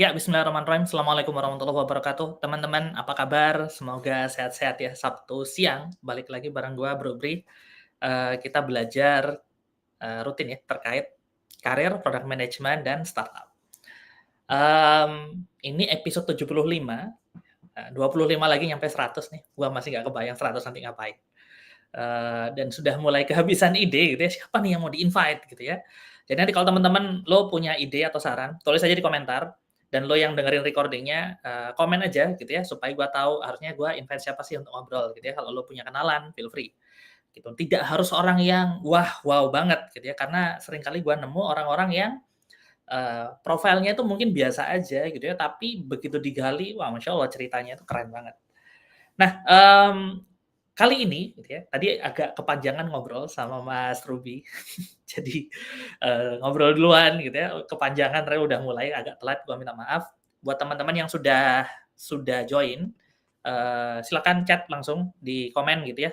Ya, bismillahirrahmanirrahim. Assalamualaikum warahmatullahi wabarakatuh. Teman-teman, apa kabar? Semoga sehat-sehat ya. Sabtu siang, balik lagi bareng gua, Bro Bri. Kita belajar, rutin ya, terkait karir, product management, dan startup. Ini episode 75, 25 lagi nyampe 100 nih. Gua masih nggak kebayang 100 nanti ngapain. Dan sudah mulai kehabisan ide gitu ya, siapa nih yang mau di-invite gitu ya. Jadi nanti kalau teman-teman lo punya ide atau saran, tulis aja di komentar, dan lo yang dengerin recording-nya, komen aja gitu ya, supaya gua tahu harusnya gua invite siapa sih untuk ngobrol gitu ya. Kalau lo punya kenalan, feel free gitu. Tidak harus orang yang wah, wow banget gitu ya, karena seringkali gua nemu orang-orang yang, profilnya itu mungkin biasa aja gitu ya, tapi begitu digali, wah masya Allah ceritanya itu keren banget. Nah, kali ini gitu ya, tadi agak kepanjangan ngobrol sama Mas Ruby. Jadi, ngobrol duluan gitu ya, kepanjangan karena udah mulai agak telat, gua minta maaf. Buat teman-teman yang sudah join, silakan chat langsung di komen gitu ya,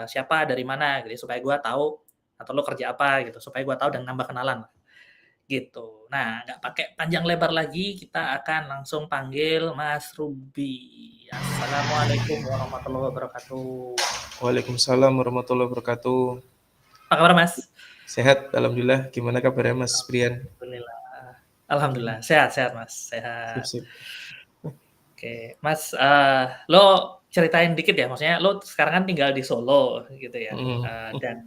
siapa, dari mana gitu ya, supaya gua tahu atau lo kerja apa gitu, supaya gua tahu dan nambah kenalan. Gitu. Nah, nggak pakai panjang lebar lagi, kita akan langsung panggil Mas Ruby. Assalamualaikum warahmatullahi wabarakatuh. Waalaikumsalam warahmatullahi wabarakatuh. Apa kabar, Mas? Sehat, alhamdulillah. Gimana kabarnya, Mas Brian? Alhamdulillah. Alhamdulillah, sehat sehat, Mas, Sip, sehat. sip. Oke, Mas, lo ceritain dikit ya, maksudnya lo sekarang kan tinggal di Solo gitu ya, Mm. dan,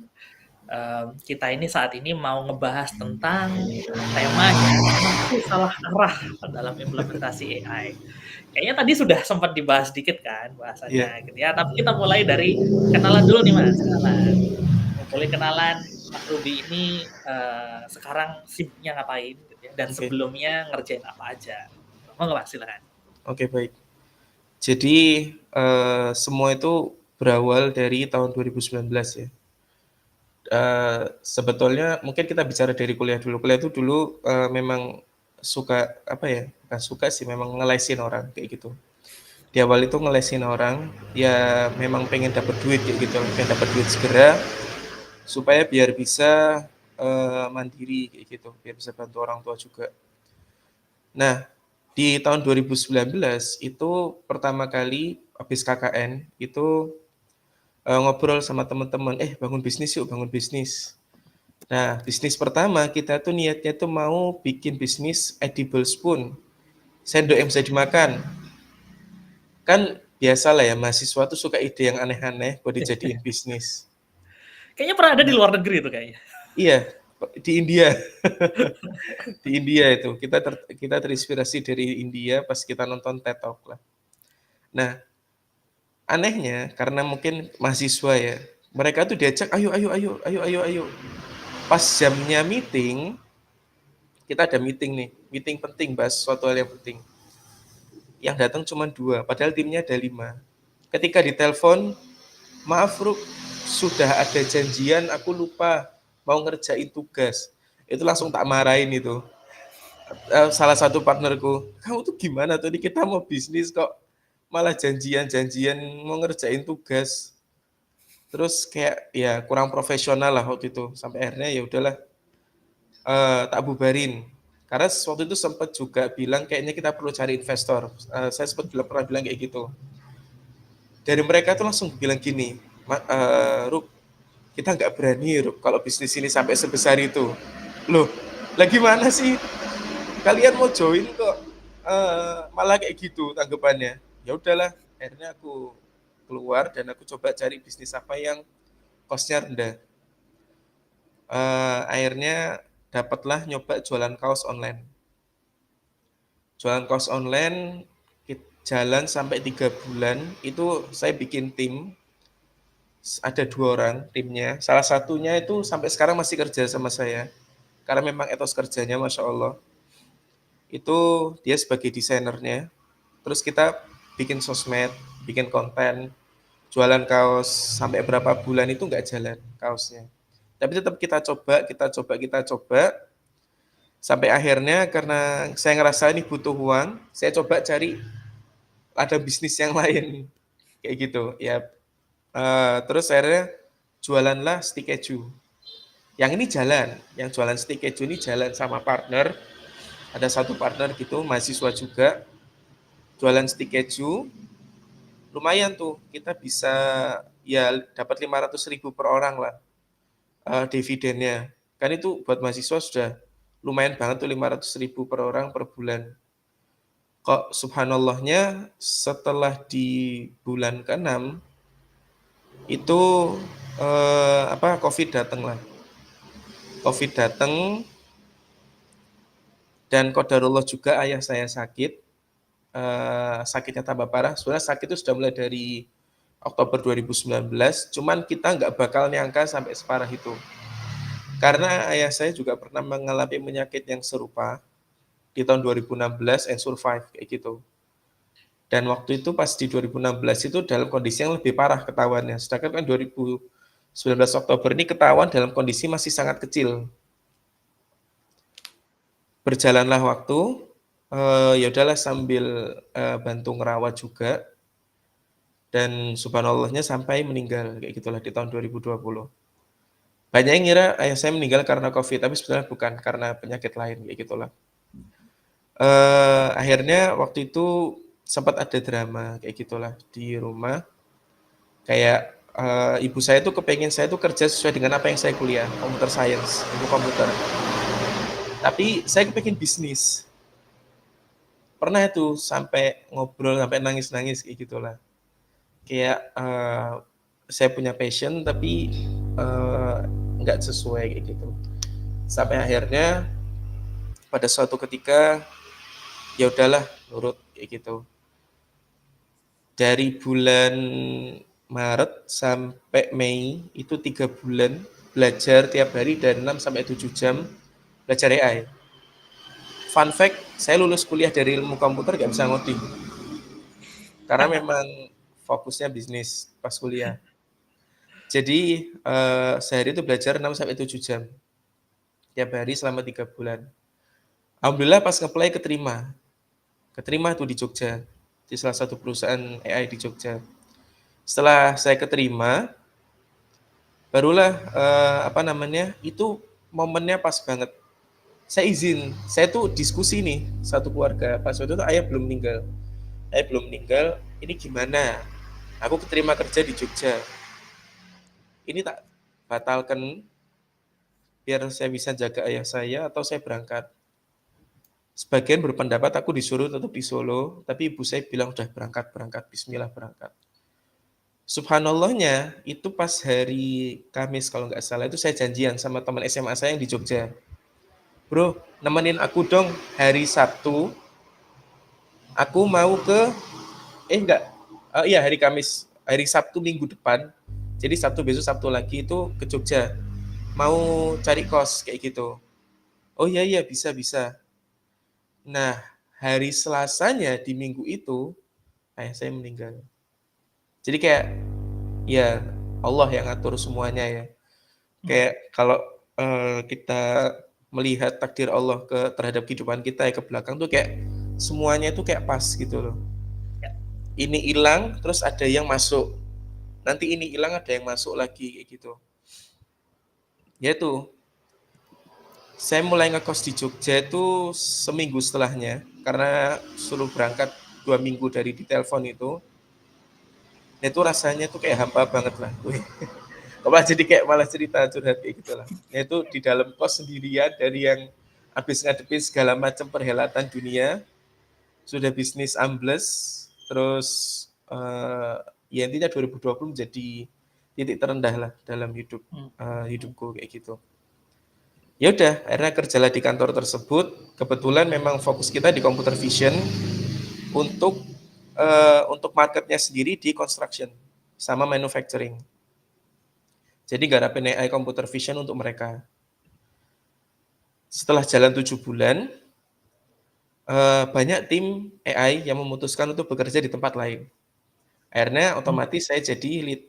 kita ini saat ini mau ngebahas tentang temanya, masih salah arah dalam implementasi AI. Kayaknya tadi sudah sempat dibahas dikit kan Iya, bahasanya gitu ya, tapi kita mulai dari kenalan dulu nih, Mas, kenalan. Boleh kenalan Mas Ruby ini, sekarang sibuknya ngapain gitu ya, dan oke. sebelumnya ngerjain apa aja? Monggo, Mas, silakan. Oke, baik. Jadi, semua itu berawal dari tahun 2019 ya. Sebetulnya mungkin kita bicara dari kuliah dulu. Kuliah itu dulu memang suka, apa ya, bukan suka sih, memang ngelesin orang, kayak gitu. Di awal itu ngelesin orang, ya memang pengen dapat duit kayak gitu, pengen dapat duit segera, supaya biar bisa mandiri kayak gitu, biar bisa bantu orang tua juga. Nah, di tahun 2019 itu pertama kali habis KKN itu ngobrol sama teman-teman, bangun bisnis yuk, bangun bisnis. Nah, bisnis pertama kita tuh niatnya tuh mau bikin bisnis edible spoon, sendok yang bisa dimakan. Kan biasa lah ya, mahasiswa tuh suka ide yang aneh-aneh buat dijadiin bisnis. Kayaknya pernah ada di Nah, luar negeri tuh kayaknya. iya, di India. Di India itu kita terinspirasi dari India pas kita nonton TED Talk lah. Nah, anehnya karena mungkin mahasiswa ya, mereka tuh diajak ayo ayo ayo ayo ayo ayo. Pas jamnya meeting, kita ada meeting nih, meeting penting bahas suatu hal yang penting. Yang datang cuma 2, padahal timnya ada 5. Ketika ditelepon, maaf Ruk, sudah ada janjian, aku lupa mau ngerjain tugas. Itu langsung tak marahin itu. Salah satu partnerku, kamu tuh gimana tuh, ini kita mau bisnis kok malah janjian-janjian mau ngerjain tugas. Terus kayak ya kurang profesional lah waktu itu. Sampai akhirnya ya udahlah, tak bubarin. Karena waktu itu sempat juga bilang kayaknya kita perlu cari investor. Saya sempat pernah bilang kayak gitu. Dari mereka tuh langsung bilang gini, Ruk, kita nggak berani Ruk kalau bisnis ini sampai sebesar itu. Loh, lagi mana sih? Kalian mau join kok malah kayak gitu tanggapannya. Ya udahlah, akhirnya aku keluar dan aku coba cari bisnis apa yang cost-nya rendah. Akhirnya dapatlah nyoba jualan kaos online. Jualan kaos online jalan sampai 3 bulan. Itu saya bikin tim, ada 2 orang timnya. Salah satunya itu sampai sekarang masih kerja sama saya. Karena memang etos kerjanya Masya Allah. Itu dia sebagai desainernya. Terus kita bikin sosmed, bikin konten, jualan kaos sampai berapa bulan itu nggak jalan kaosnya. Tapi tetap kita coba, kita coba, kita coba. Sampai akhirnya karena saya ngerasa ini butuh uang, saya coba cari ada bisnis yang lain kayak gitu. Ya, terus akhirnya jualanlah stick keju. Yang ini jalan, yang jualan stick keju ini jalan sama partner. Ada satu partner gitu, mahasiswa juga, jualan stik keju, lumayan tuh, kita bisa ya dapat 500.000 per orang lah dividennya. Kan itu buat mahasiswa sudah lumayan banget tuh 500.000 per orang per bulan. Kok subhanallahnya setelah di bulan ke-6 itu COVID datang lah. COVID datang dan qadarullah juga ayah saya sakit, sakitnya tambah parah. Sebenarnya sakit itu sudah mulai dari Oktober 2019, cuman kita nggak bakal nyangka sampai separah itu. Karena ayah saya juga pernah mengalami penyakit yang serupa di tahun 2016 and survive kayak gitu. Dan waktu itu pas di 2016 itu dalam kondisi yang lebih parah ketahuannya. Sedangkan kan 2019 Oktober ini ketahuan dalam kondisi masih sangat kecil. Berjalanlah waktu, ya udahlah sambil bantu ngerawat juga, dan subhanallahnya sampai meninggal kayak gitulah di tahun 2020. Banyak yang ngira ayah saya meninggal karena COVID, tapi sebenarnya bukan, karena penyakit lain kayak gitulah. Akhirnya waktu itu sempat ada drama kayak gitulah di rumah. Kayak ibu saya tuh kepengen saya tuh kerja sesuai dengan apa yang saya kuliah, computer science, ilmu komputer. Tapi saya kepengen bisnis. Pernah itu sampai ngobrol, sampai nangis-nangis kayak gitulah. Kayak saya punya passion tapi nggak sesuai kayak gitu. Sampai akhirnya pada suatu ketika ya udahlah nurut kayak gitu. Dari bulan Maret sampai Mei itu 3 bulan belajar tiap hari dari 6 sampai 7 jam belajar AI. Fun fact, saya lulus kuliah dari ilmu komputer gak bisa ngoding. Karena memang fokusnya bisnis pas kuliah. Jadi sehari itu belajar 6 sampai 7 jam. Tiap hari selama 3 bulan. Alhamdulillah pas nge-apply keterima. Keterima tuh di Jogja. Di salah satu perusahaan AI di Jogja. Setelah saya keterima, barulah itu momennya pas banget. Saya izin, saya tuh diskusi nih satu keluarga. Pas waktu itu ayah belum meninggal. Ayah belum meninggal, ini gimana? Aku keterima kerja di Jogja. Ini tak batalkan biar saya bisa jaga ayah saya atau saya berangkat. Sebagian berpendapat aku disuruh tetap di Solo, tapi ibu saya bilang udah berangkat, bismillah berangkat. Subhanallahnya, itu pas hari Kamis kalau nggak salah, itu saya janjian sama teman SMA saya yang di Jogja. Bro, nemenin aku dong hari Sabtu, aku mau ke, enggak, iya hari Kamis, hari Sabtu minggu depan, jadi Sabtu besok, Sabtu lagi itu ke Jogja, mau cari kos kayak gitu. Oh iya, iya, bisa. Nah, hari Selasanya di minggu itu, ayah saya meninggal. Jadi kayak, ya Allah yang ngatur semuanya ya. Kayak kalau kita melihat takdir Allah terhadap kehidupan kita ya ke belakang tuh kayak semuanya itu kayak pas gitu loh. Ini hilang terus ada yang masuk. Nanti ini hilang ada yang masuk lagi kayak gitu. Ya tuh, saya mulai ngekos di Jogja itu seminggu setelahnya karena suruh berangkat 2 minggu dari ditelepon itu. Itu rasanya tuh kayak hampa banget lah. Malah jadi kayak malah cerita curhat kayak gitulah. Nah itu di dalam kos sendirian dari yang habis ngadepin segala macam perhelatan dunia, sudah bisnis ambles, terus ya intinya 2020 menjadi titik terendah lah dalam hidupku kayak gitu. Ya udah, akhirnya kerjalah di kantor tersebut. Kebetulan memang fokus kita di computer vision untuk marketnya sendiri di construction sama manufacturing. Jadi garapin AI computer vision untuk mereka. Setelah jalan 7 bulan, banyak tim AI yang memutuskan untuk bekerja di tempat lain. Akhirnya otomatis saya jadi lead.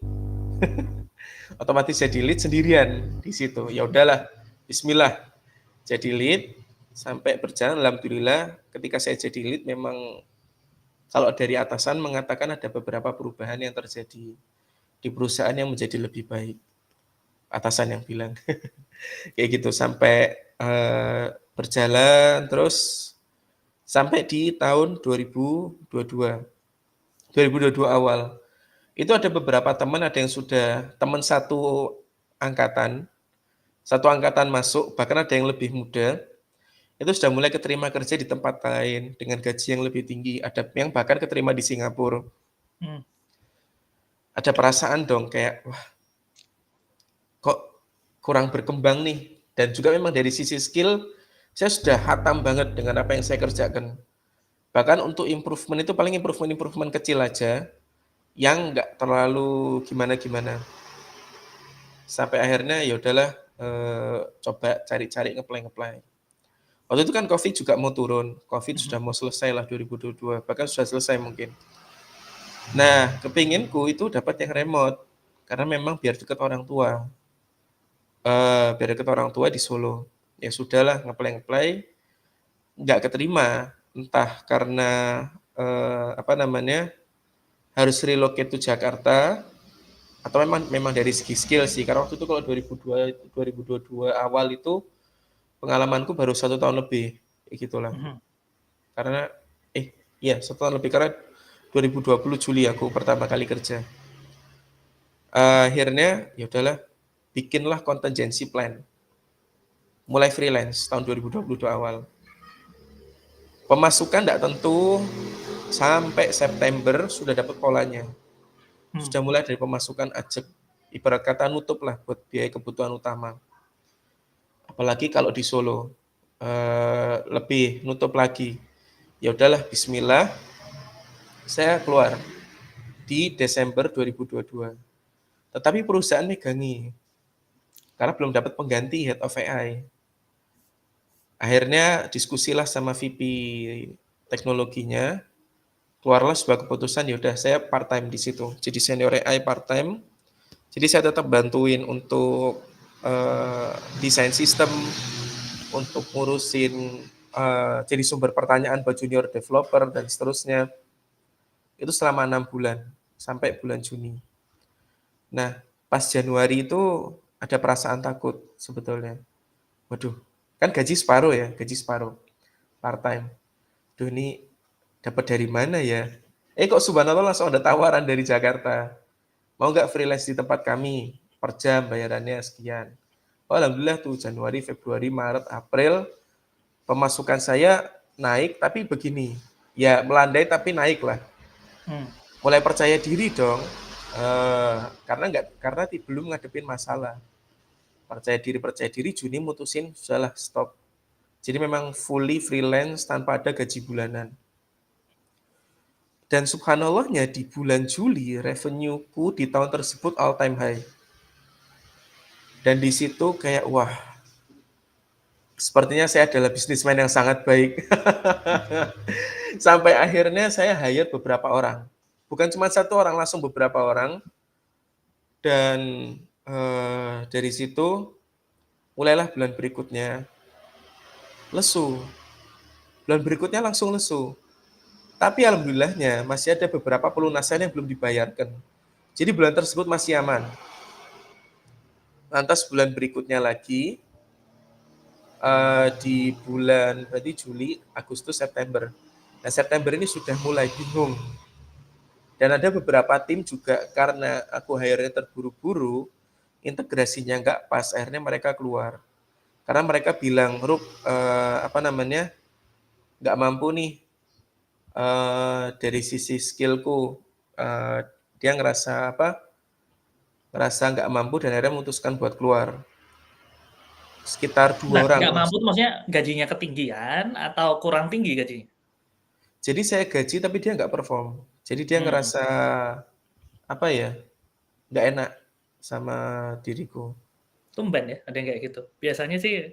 Otomatis jadi lead sendirian di situ. Ya udahlah, bismillah. Jadi lead sampai berjalan alhamdulillah ketika saya jadi lead memang kalau dari atasan mengatakan ada beberapa perubahan yang terjadi di perusahaan yang menjadi lebih baik. Atasan yang bilang. Kayak gitu sampai berjalan terus sampai di tahun 2022. 2022 awal. Itu ada beberapa teman, ada yang sudah teman satu angkatan masuk, bahkan ada yang lebih muda, itu sudah mulai keterima kerja di tempat lain dengan gaji yang lebih tinggi. Ada yang bahkan keterima di Singapura. Hmm. Ada perasaan dong kayak, wah kok kurang berkembang nih. Dan juga memang dari sisi skill, saya sudah hatam banget dengan apa yang saya kerjakan. Bahkan untuk improvement itu paling improvement kecil aja, yang nggak terlalu gimana-gimana. Sampai akhirnya ya udahlah, coba cari-cari ngeplay. Waktu itu kan Covid juga mau turun, Covid sudah mau selesai lah 2022, bahkan sudah selesai mungkin. Nah, kepinginku itu dapat yang remote, karena memang biar dekat orang tua. Biar dekat orang tua di Solo. Ya sudahlah, ngeplay, nggak keterima, entah karena apa namanya harus relocate to Jakarta, atau memang dari segi skill sih. Karena waktu itu kalau 2022 awal itu pengalamanku baru 1 tahun lebih, gitulah. Karena iya 1 tahun lebih karena 2020 Juli aku pertama kali kerja. Akhirnya ya udahlah, bikinlah contingency plan. Mulai freelance tahun 2022 awal. Pemasukan tidak tentu, sampai September sudah dapat polanya. Sudah mulai dari pemasukan ajak, ibarat kata nutup lah buat biaya kebutuhan utama. Apalagi kalau di Solo, lebih nutup lagi. Ya udahlah, Bismillah, saya keluar di Desember 2022. Tetapi perusahaan megangi, karena belum dapat pengganti head of AI. Akhirnya diskusilah sama VP teknologinya, keluarlah sebuah keputusan, ya udah saya part time di situ. Jadi senior AI part time. Jadi saya tetap bantuin untuk desain sistem, untuk ngurusin jadi sumber pertanyaan buat junior developer dan seterusnya. Itu selama 6 bulan sampai bulan Juni. Nah, pas Januari itu ada perasaan takut sebetulnya. Waduh, kan gaji separuh part time. Duh, ini dapat dari mana ya? Kok subhanallah langsung ada tawaran dari Jakarta. Mau nggak freelance di tempat kami? Per jam bayarannya sekian. Oh, alhamdulillah tuh Januari, Februari, Maret, April pemasukan saya naik, tapi begini. Ya melandai tapi naik lah. Mulai percaya diri dong. Karena belum ngadepin masalah. Percaya diri Juni mutusin sudahlah stop. Jadi memang fully freelance tanpa ada gaji bulanan. Dan subhanallahnya di bulan Juli revenueku di tahun tersebut all time high. Dan di situ kayak wah, sepertinya saya adalah bisnismen yang sangat baik. Sampai akhirnya saya hire beberapa orang. Bukan cuma satu orang, langsung beberapa orang. Dan dari situ mulailah bulan berikutnya lesu. Bulan berikutnya langsung lesu. Tapi alhamdulillahnya masih ada beberapa pelunasan yang belum dibayarkan. Jadi bulan tersebut masih aman. Lantas bulan berikutnya lagi, di bulan berarti Juli, Agustus, September. Nah September ini sudah mulai bingung. Dan ada beberapa tim juga karena aku hire-nya terburu-buru, integrasinya nggak pas, akhirnya mereka keluar. Karena mereka bilang, Rup, nggak mampu nih dari sisi skillku. Dia ngerasa nggak mampu dan akhirnya memutuskan buat keluar. Sekitar 2 orang. Nggak mampu maksudnya gajinya ketinggian atau kurang tinggi gajinya? Jadi saya gaji tapi dia nggak perform. Jadi dia ngerasa nggak enak sama diriku. Tumben ya ada yang kayak gitu. Biasanya sih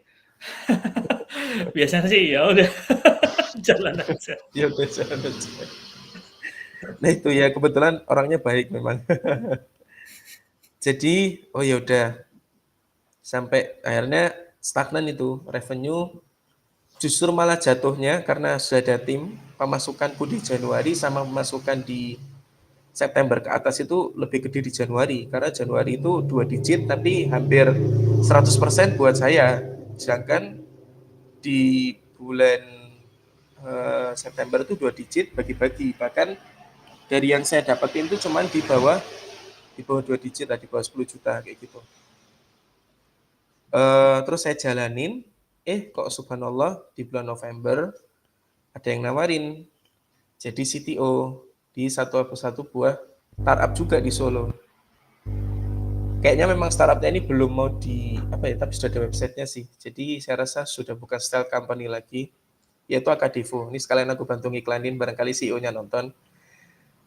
ya udah jalan aja. Ya udah jalan aja. Nah itu ya kebetulan orangnya baik memang. Jadi ya udah sampai akhirnya stagnan itu revenue, justru malah jatuhnya karena sudah ada tim, pemasukanku di Januari sama pemasukan di September ke atas itu lebih gede di Januari, karena Januari itu 2 digit tapi hampir 100% buat saya. Sedangkan di bulan September itu 2 digit bagi-bagi. Bahkan dari yang saya dapetin itu cuman di bawah 2 digit lah, di bawah 10 juta kayak gitu. Terus saya jalanin, kok subhanallah di bulan November ada yang nawarin jadi CTO di satu buah startup juga di Solo. Kayaknya memang startupnya ini belum mau tapi sudah ada websitenya sih. Jadi saya rasa sudah bukan stealth company lagi, yaitu Akadevo. Ini sekalian aku bantu ngiklanin, barangkali CEO-nya nonton.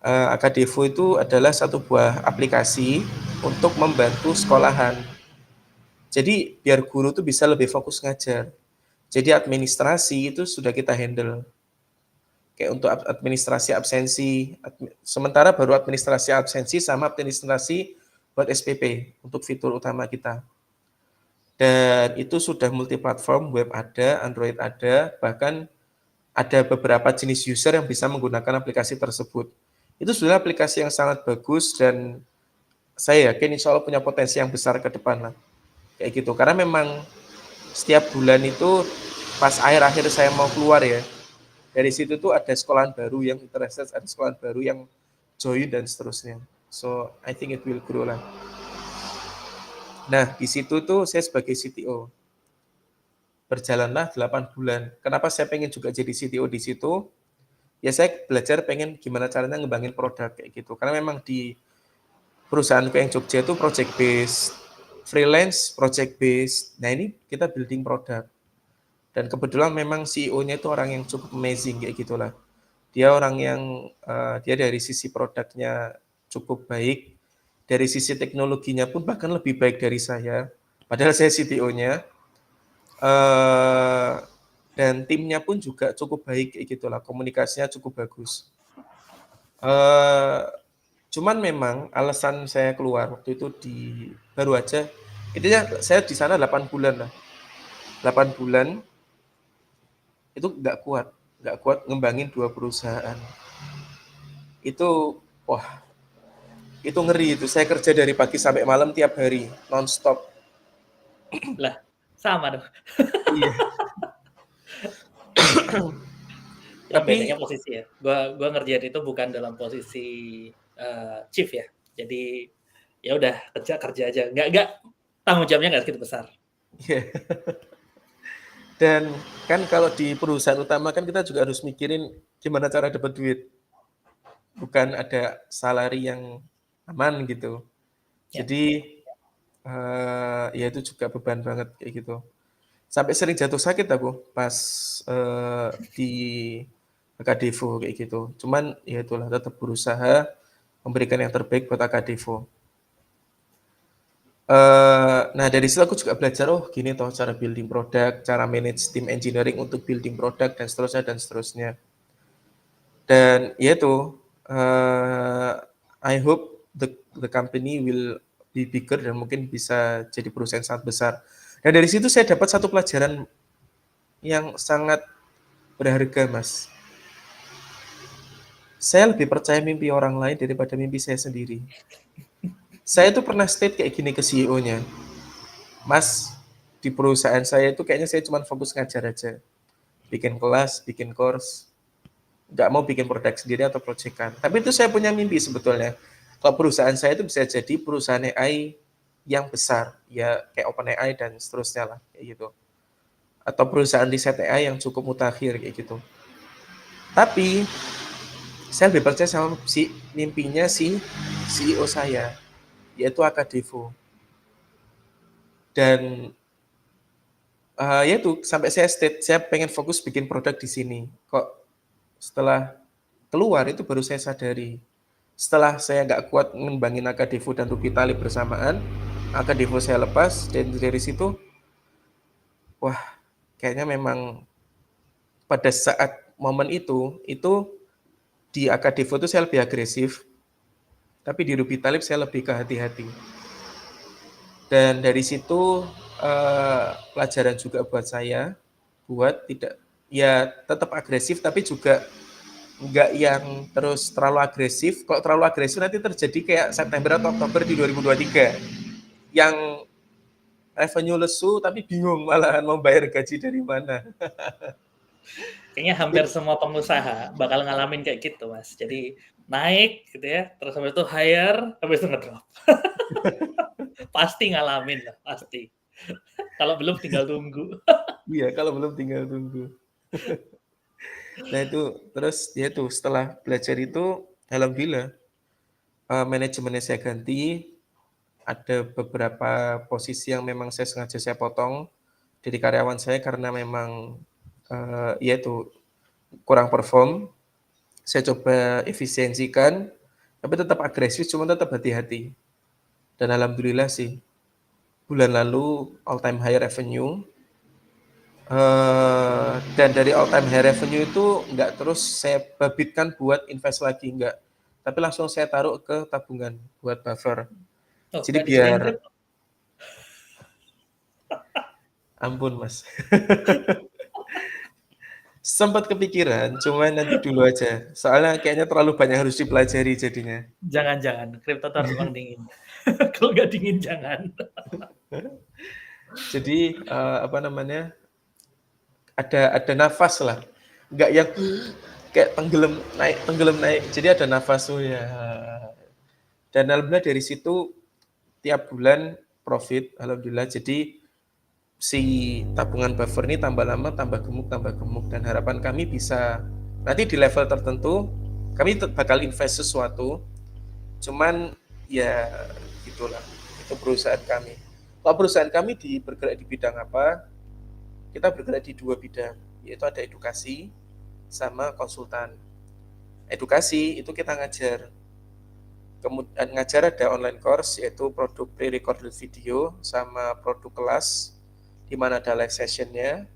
Akadevo itu adalah satu buah aplikasi untuk membantu sekolahan. Jadi biar guru tuh bisa lebih fokus ngajar. Jadi administrasi itu sudah kita handle. Kayak untuk administrasi absensi, sementara baru administrasi absensi sama administrasi buat SPP untuk fitur utama kita. Dan itu sudah multiplatform, web ada, Android ada, bahkan ada beberapa jenis user yang bisa menggunakan aplikasi tersebut. Itu sudah aplikasi yang sangat bagus dan saya yakin insya Allah punya potensi yang besar ke depan lah. Kayak gitu, karena memang setiap bulan itu pas akhir-akhir saya mau keluar ya, dari situ tuh ada sekolahan baru yang interested, ada sekolahan baru yang join dan seterusnya. So I think it will grow lah. Nah di situ tuh saya sebagai CTO berjalanlah 8 bulan. Kenapa saya pengen juga jadi CTO di situ? Ya saya belajar pengen gimana caranya ngembangin produk kayak gitu. Karena memang di perusahaanku yang Jogja itu project based, freelance project based. Nah ini kita building produk. Dan kebetulan memang CEO-nya itu orang yang cukup amazing kayak gitulah. Dia orang yang dia dari sisi produknya cukup baik, dari sisi teknologinya pun bahkan lebih baik dari saya. Padahal saya CTO-nya, dan timnya pun juga cukup baik kayak gitulah. Komunikasinya cukup bagus. Cuman memang alasan saya keluar waktu itu baru aja, intinya saya di sana 8 bulan lah. 8 bulan itu nggak kuat ngembangin 2 perusahaan. Itu wah, itu ngeri itu. Saya kerja dari pagi sampai malam tiap hari, non-stop. Lah, sama dong. Iya. Yang Tapi bedanya posisi ya. Gua ngerjain itu bukan dalam posisi chief ya. Jadi ya udah kerja aja. Nggak tanggung jawabnya nggak segitu besar. iya. Dan kan kalau di perusahaan utama kan kita juga harus mikirin gimana cara dapat duit. Bukan ada salary yang aman gitu. Ya. Jadi ya itu juga beban banget kayak gitu. Sampai sering jatuh sakit aku pas di Akadevo kayak gitu. Cuman ya itulah tetap berusaha memberikan yang terbaik buat Akadevo. Nah dari situ aku juga belajar, oh gini toh cara building produk, cara manage tim engineering untuk building produk dan seterusnya dan seterusnya. Dan ya itu, I hope the company will be bigger dan mungkin bisa jadi perusahaan sangat besar. Dan dari situ saya dapat satu pelajaran yang sangat berharga, Mas. Saya lebih percaya mimpi orang lain daripada mimpi saya sendiri. Saya tuh pernah state kayak gini ke CEO-nya, Mas, di perusahaan saya itu kayaknya saya cuma fokus ngajar aja. Bikin kelas, bikin course, nggak mau bikin produk sendiri atau proyekan. Tapi itu saya punya mimpi sebetulnya. Kalau perusahaan saya itu bisa jadi perusahaan AI yang besar, ya kayak OpenAI dan seterusnya lah, kayak gitu. Atau perusahaan riset AI yang cukup mutakhir kayak gitu. Tapi saya lebih percaya sama mimpinya si CEO saya, yaitu Akadevo. Dan ya itu sampai saya state saya pengen fokus bikin produk di sini. Kok setelah keluar itu baru saya sadari. Setelah saya nggak kuat ngembangin Akadevo dan Ruby Talib bersamaan, Akadevo saya lepas dan dari situ, wah kayaknya memang pada saat momen itu di Akadevo itu saya lebih agresif, tapi di Ruby Talib saya lebih ke hati-hati. Dan dari situ pelajaran juga buat saya, buat tidak ya tetap agresif tapi juga nggak yang terus terlalu agresif. Kalau terlalu agresif nanti terjadi kayak September atau Oktober di 2023 yang revenue lesu tapi bingung malahan mau bayar gaji dari mana. Kayaknya hampir semua pengusaha bakal ngalamin kayak gitu, Mas. Jadi naik gitu ya, terus habis itu hire, habis itu ngedrop. Pasti ngalamin lah, pasti. Kalau belum tinggal tunggu. Iya, kalau belum tinggal tunggu. Nah itu, terus ya itu setelah belajar itu, alhamdulillah manajemennya saya ganti, ada beberapa posisi yang memang sengaja saya potong dari karyawan saya karena memang ya itu kurang perform. Saya coba efisiensikan, tapi tetap agresif, cuma tetap hati-hati. Dan alhamdulillah sih, bulan lalu all time high revenue. Dan dari all time high revenue itu nggak terus saya babitkan buat invest lagi, nggak. Tapi langsung saya taruh ke tabungan buat buffer. Oh, Jadi nggak dicobain biar, kripto? ampun mas, sempat kepikiran, cuma nanti dulu aja. Soalnya kayaknya terlalu banyak harus dipelajari jadinya. Jangan-jangan, kripto tuh harus uang dingin. Kalau nggak dingin, jangan. Jadi apa namanya, ada nafas lah, nggak yang kayak tenggelam naik. Jadi ada nafas tuh ya. Dan alhamdulillah dari situ tiap bulan profit, alhamdulillah. Jadi si tabungan buffer ini tambah lama tambah gemuk, dan harapan kami bisa nanti di level tertentu kami bakal invest sesuatu, cuman ya gitulah, itu perusahaan kami. Kalau perusahaan kami bergerak di bidang apa, kita bergerak di dua bidang, yaitu ada edukasi sama konsultan. Edukasi itu kita ngajar, kemudian ngajar ada online course yaitu produk pre-recorded video sama produk kelas di mana ada live sessionnya.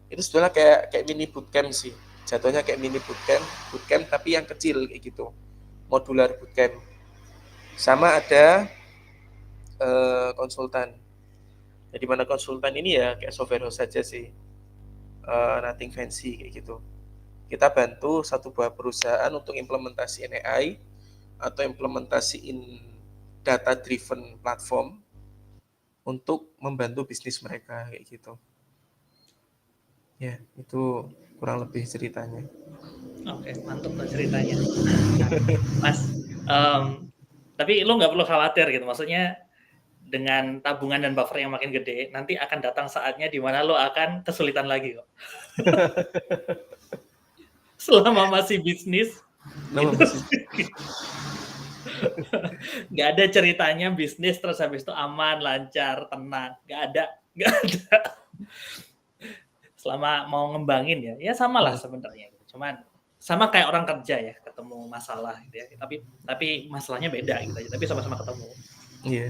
Itu sebetulnya kayak mini bootcamp sih, jatuhnya kayak mini bootcamp tapi yang kecil kayak gitu, modular bootcamp. Sama ada konsultan. Jadi mana konsultan ini ya kayak software house saja sih, nothing fancy kayak gitu. Kita bantu satu buah perusahaan untuk implementasi AI atau implementasiin data driven platform untuk membantu bisnis mereka kayak gitu. Ya, itu kurang lebih ceritanya. Oke, mantap tuh ceritanya. Mas, tapi lo nggak perlu khawatir gitu. Maksudnya dengan tabungan dan buffer yang makin gede, nanti akan datang saatnya di mana lo akan kesulitan lagi kok. Selama masih bisnis, Nama itu masih nggak ada ceritanya bisnis terus habis itu aman, lancar, tenang. Nggak ada. Selama mau ngembangin ya sama lah sebenarnya. Cuman sama kayak orang kerja ya, ketemu masalah gitu ya. Tapi masalahnya beda gitu aja. Tapi sama-sama ketemu. Iya.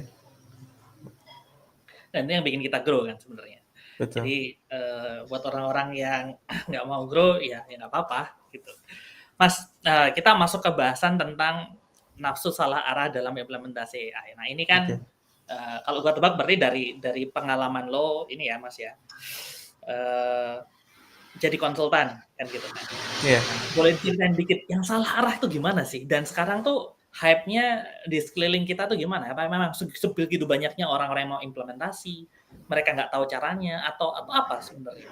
Dan ini yang bikin kita grow kan sebenarnya. Betul. Jadi buat orang-orang yang nggak mau grow ya nggak apa-apa gitu. Mas, kita masuk ke bahasan tentang nafsu salah arah dalam implementasi AI. Nah ini kan kalau gue tebak berarti dari pengalaman lo ini ya Mas ya, jadi konsultan kan gitu kan. Iya. Nah, boleh ceritain dikit yang salah arah itu gimana sih? Dan sekarang tuh hype-nya di sekeliling kita tuh gimana? Apa memang sebegitu banyaknya orang-orang yang mau implementasi, mereka nggak tahu caranya atau apa sebenarnya?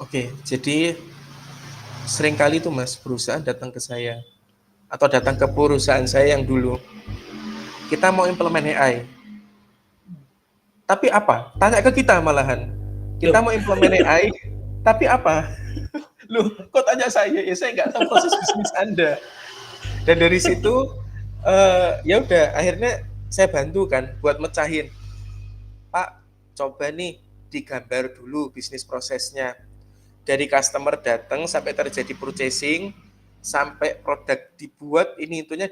Oke, jadi seringkali tuh mas perusahaan datang ke saya atau datang ke perusahaan saya yang dulu, kita mau implement AI. Tapi apa? Tanya ke kita malahan. Kita mau implement AI, tapi apa? Loh, kok tanya saya? Ya saya nggak tahu proses bisnis Anda. Dan dari situ ya udah akhirnya saya bantu kan buat mecahin. Pak, coba nih digambar dulu bisnis prosesnya. Dari customer datang sampai terjadi purchasing, sampai produk dibuat, ini intinya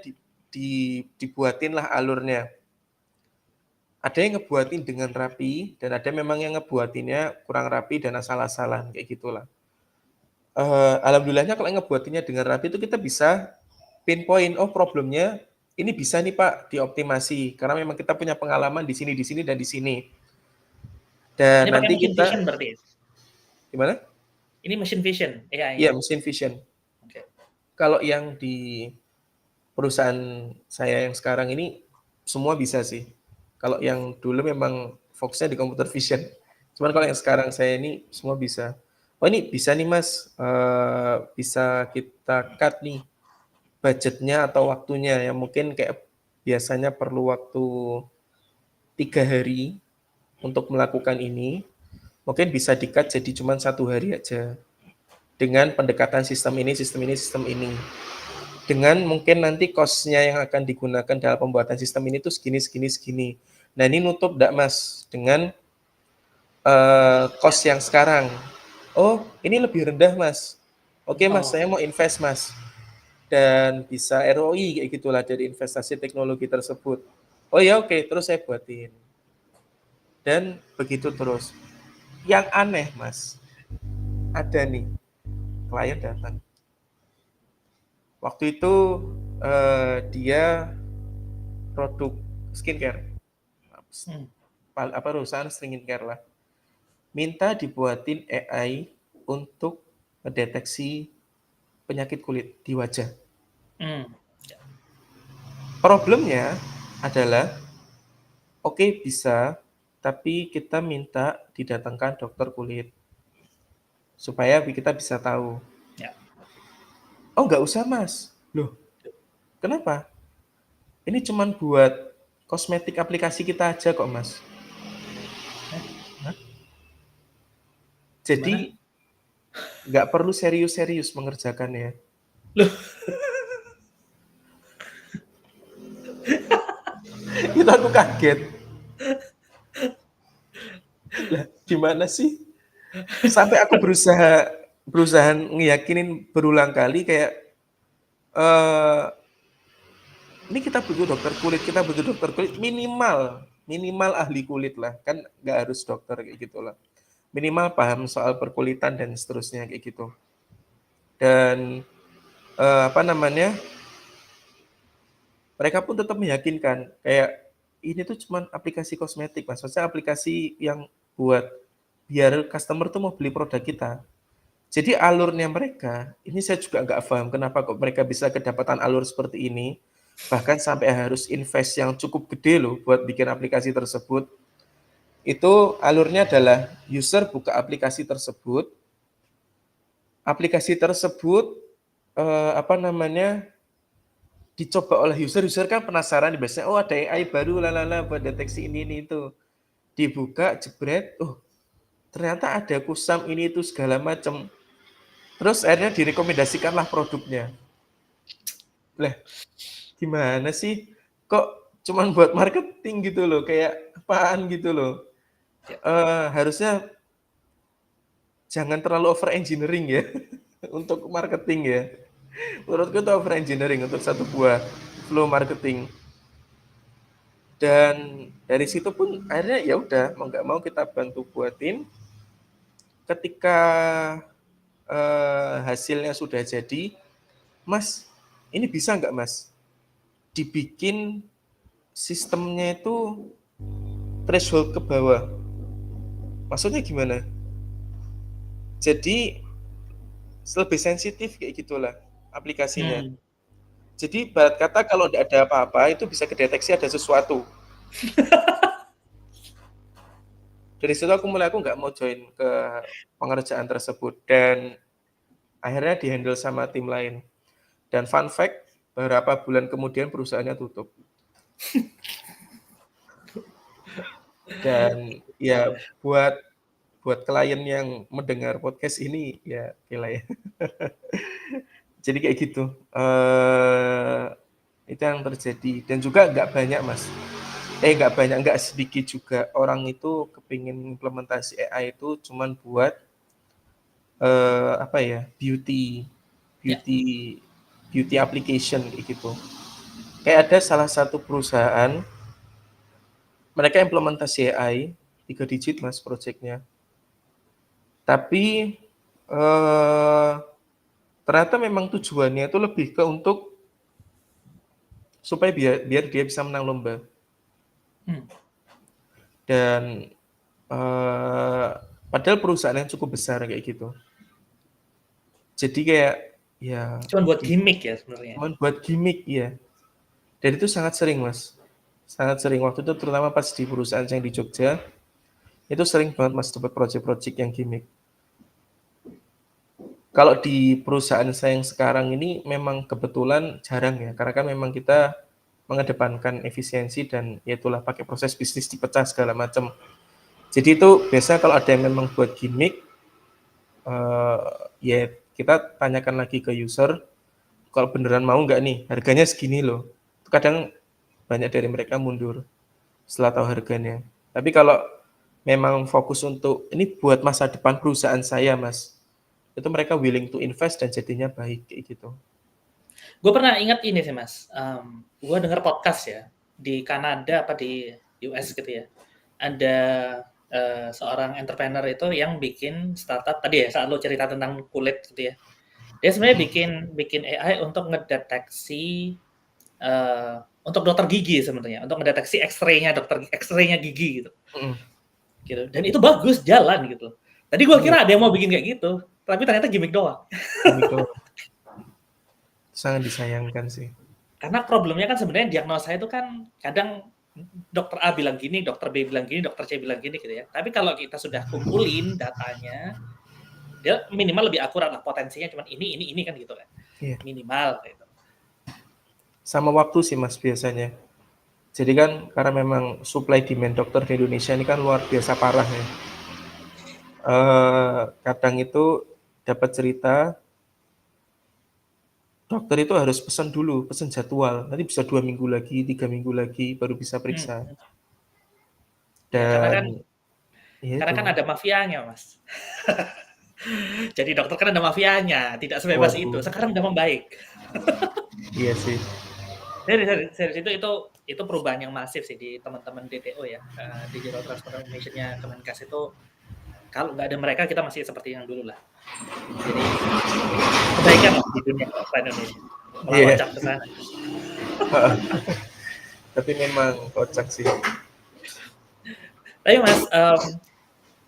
dibuatin lah alurnya. Ada yang ngebuatin dengan rapi, dan ada memang yang ngebuatinnya kurang rapi dan asal-asalan, kayak gitulah. Alhamdulillahnya kalau ngebuatinnya dengan rapi itu kita bisa pinpoint, oh problemnya ini bisa nih Pak dioptimasi, karena memang kita punya pengalaman di sini, dan di sini. Dan Ini pakai nanti machine kita, vision berarti? gimana? Ini machine vision Iya, AI-nya? machine vision. Okay. Kalau yang di perusahaan saya yang sekarang ini semua bisa sih. Kalau yang dulu memang fokusnya di computer vision. Cuman kalau yang sekarang saya ini semua bisa. Oh ini bisa nih Mas, bisa kita cut nih budgetnya atau waktunya yang mungkin kayak biasanya perlu waktu 3 hari untuk melakukan ini, mungkin bisa di-cut jadi cuma 1 hari aja. Dengan pendekatan sistem ini, sistem ini, sistem ini. Dengan mungkin nanti cost-nya yang akan digunakan dalam pembuatan sistem ini tuh segini, segini, segini. Nah ini nutup enggak Mas dengan cost yang sekarang. Oh ini lebih rendah Mas. Oke Mas, saya mau invest Mas. Dan bisa ROI kayak gitulah dari investasi teknologi tersebut. Oh ya oke, terus saya buatin. Dan begitu terus. Yang aneh Mas, ada nih klien datang. Waktu itu dia produk skincare, perusahaan skincare lah. Minta dibuatin AI untuk mendeteksi penyakit kulit di wajah. Problemnya adalah, oke bisa, tapi kita minta didatangkan dokter kulit supaya kita bisa tahu. Oh nggak usah Mas. Loh, kenapa? Ini cuma buat kosmetik aplikasi kita aja kok Mas. Jadi nggak perlu serius-serius mengerjakannya. Loh. Itu aku kaget. Lah, gimana sih? Sampai aku berusaha ngeyakinin berulang kali kayak ini kita butuh dokter kulit minimal ahli kulit lah, kan nggak harus dokter kayak gitulah. Minimal paham soal perkulitan dan seterusnya kayak gitu. Dan mereka pun tetap meyakinkan kayak ini tuh cuma aplikasi kosmetik Mas, maksudnya aplikasi yang buat biar customer tuh mau beli produk kita. Jadi alurnya mereka, ini saya juga nggak paham kenapa kok mereka bisa kedapatan alur seperti ini, bahkan sampai harus invest yang cukup gede loh buat bikin aplikasi tersebut. Itu alurnya adalah user buka aplikasi tersebut dicoba oleh user kan penasaran biasanya, oh ada AI baru lalala buat deteksi ini itu. Dibuka, jebret, ternyata ada kusam ini itu segala macam. Terus akhirnya direkomendasikanlah produknya. Lah, gimana sih? Kok cuman buat marketing gitu loh, kayak apaan gitu loh. Harusnya jangan terlalu over engineering ya untuk marketing ya. Menurutku itu over engineering untuk satu buah flow marketing. Dan dari situ pun akhirnya ya udah mau nggak mau kita bantu buatin. Ketika hasilnya sudah jadi, Mas, ini bisa nggak Mas dibikin sistemnya itu threshold ke bawah? Maksudnya gimana? Jadi lebih sensitif kayak gitulah aplikasinya. Jadi ibarat kata kalau tidak ada apa-apa itu bisa kedeteksi ada sesuatu. Dari situ aku nggak mau join ke pengerjaan tersebut dan akhirnya dihandle sama tim lain. Dan fun fact, beberapa bulan kemudian perusahaannya tutup. Dan ya buat klien yang mendengar podcast ini ya gila ya. Jadi kayak gitu. Itu yang terjadi dan juga nggak banyak Mas. Nggak sedikit juga orang itu kepingin implementasi AI itu cuman buat beauty application kayak gitu. Kayak ada salah satu perusahaan mereka implementasi AI 3 digit Mas projectnya. Tapi ternyata memang tujuannya itu lebih ke untuk supaya biar dia bisa menang lomba. Dan padahal perusahaan yang cukup besar kayak gitu. Jadi kayak ya cuman buat gimmick ya sebenarnya. Cuman buat gimmick ya. Dan itu sangat sering Mas. Sangat sering waktu itu terutama pas di perusahaan yang di Jogja. Itu sering banget Mas dapat project-project yang gimmick. Kalau di perusahaan saya yang sekarang ini memang kebetulan jarang ya, karena kan memang kita mengedepankan efisiensi dan ya itulah pakai proses bisnis dipecah segala macam. Jadi itu biasa kalau ada yang memang buat gimmick, ya kita tanyakan lagi ke user, kalau beneran mau nggak nih, harganya segini loh. Kadang banyak dari mereka mundur setelah tahu harganya. Tapi kalau memang fokus untuk ini buat masa depan perusahaan saya mas, itu mereka willing to invest dan jadinya baik kayak gitu. Gue pernah ingat ini sih mas, gue denger podcast ya di Kanada apa di US gitu ya, ada seorang entrepreneur itu yang bikin startup tadi ya saat lo cerita tentang kulit gitu ya, dia sebenarnya bikin AI untuk ngedeteksi untuk dokter gigi sebenarnya, untuk ngedeteksi X-ray-nya gigi gitu. Gitu. Dan itu bagus jalan gitu. Tadi gue kira ada yang mau bikin kayak gitu, tapi ternyata gimmick doang. Gimmick doang. Sangat disayangkan sih. Karena problemnya kan sebenarnya diagnosa itu kan kadang dokter A bilang gini, dokter B bilang gini, dokter C bilang gini gitu ya. Tapi kalau kita sudah kumpulin datanya, dia minimal lebih akurat lah, potensinya cuma ini kan gitu kan. Iya. Minimal gitu. Sama waktu sih mas biasanya. Jadi kan karena memang supply demand dokter di Indonesia ini kan luar biasa parah ya. Kadang itu dapat cerita dokter itu harus pesan dulu, pesan jadwal. Nanti bisa 2 minggu lagi, 3 minggu lagi baru bisa periksa. Ya, Dan ya karena itu. kan ada mafianya mas. Jadi dokter kan ada mafianya, tidak sebebas itu. Waduh. Sekarang udah membaik. Iya sih. Serius itu perubahan yang masif sih di teman-teman DTO ya, Digital Transformation-nya Kemenkes itu. Kalau nggak ada mereka kita masih seperti yang dulu lah. Jadi kebaikan lah di dunia kedokteran Indonesia. Malah kocak ke sana. Tapi memang kocak sih. Tapi mas,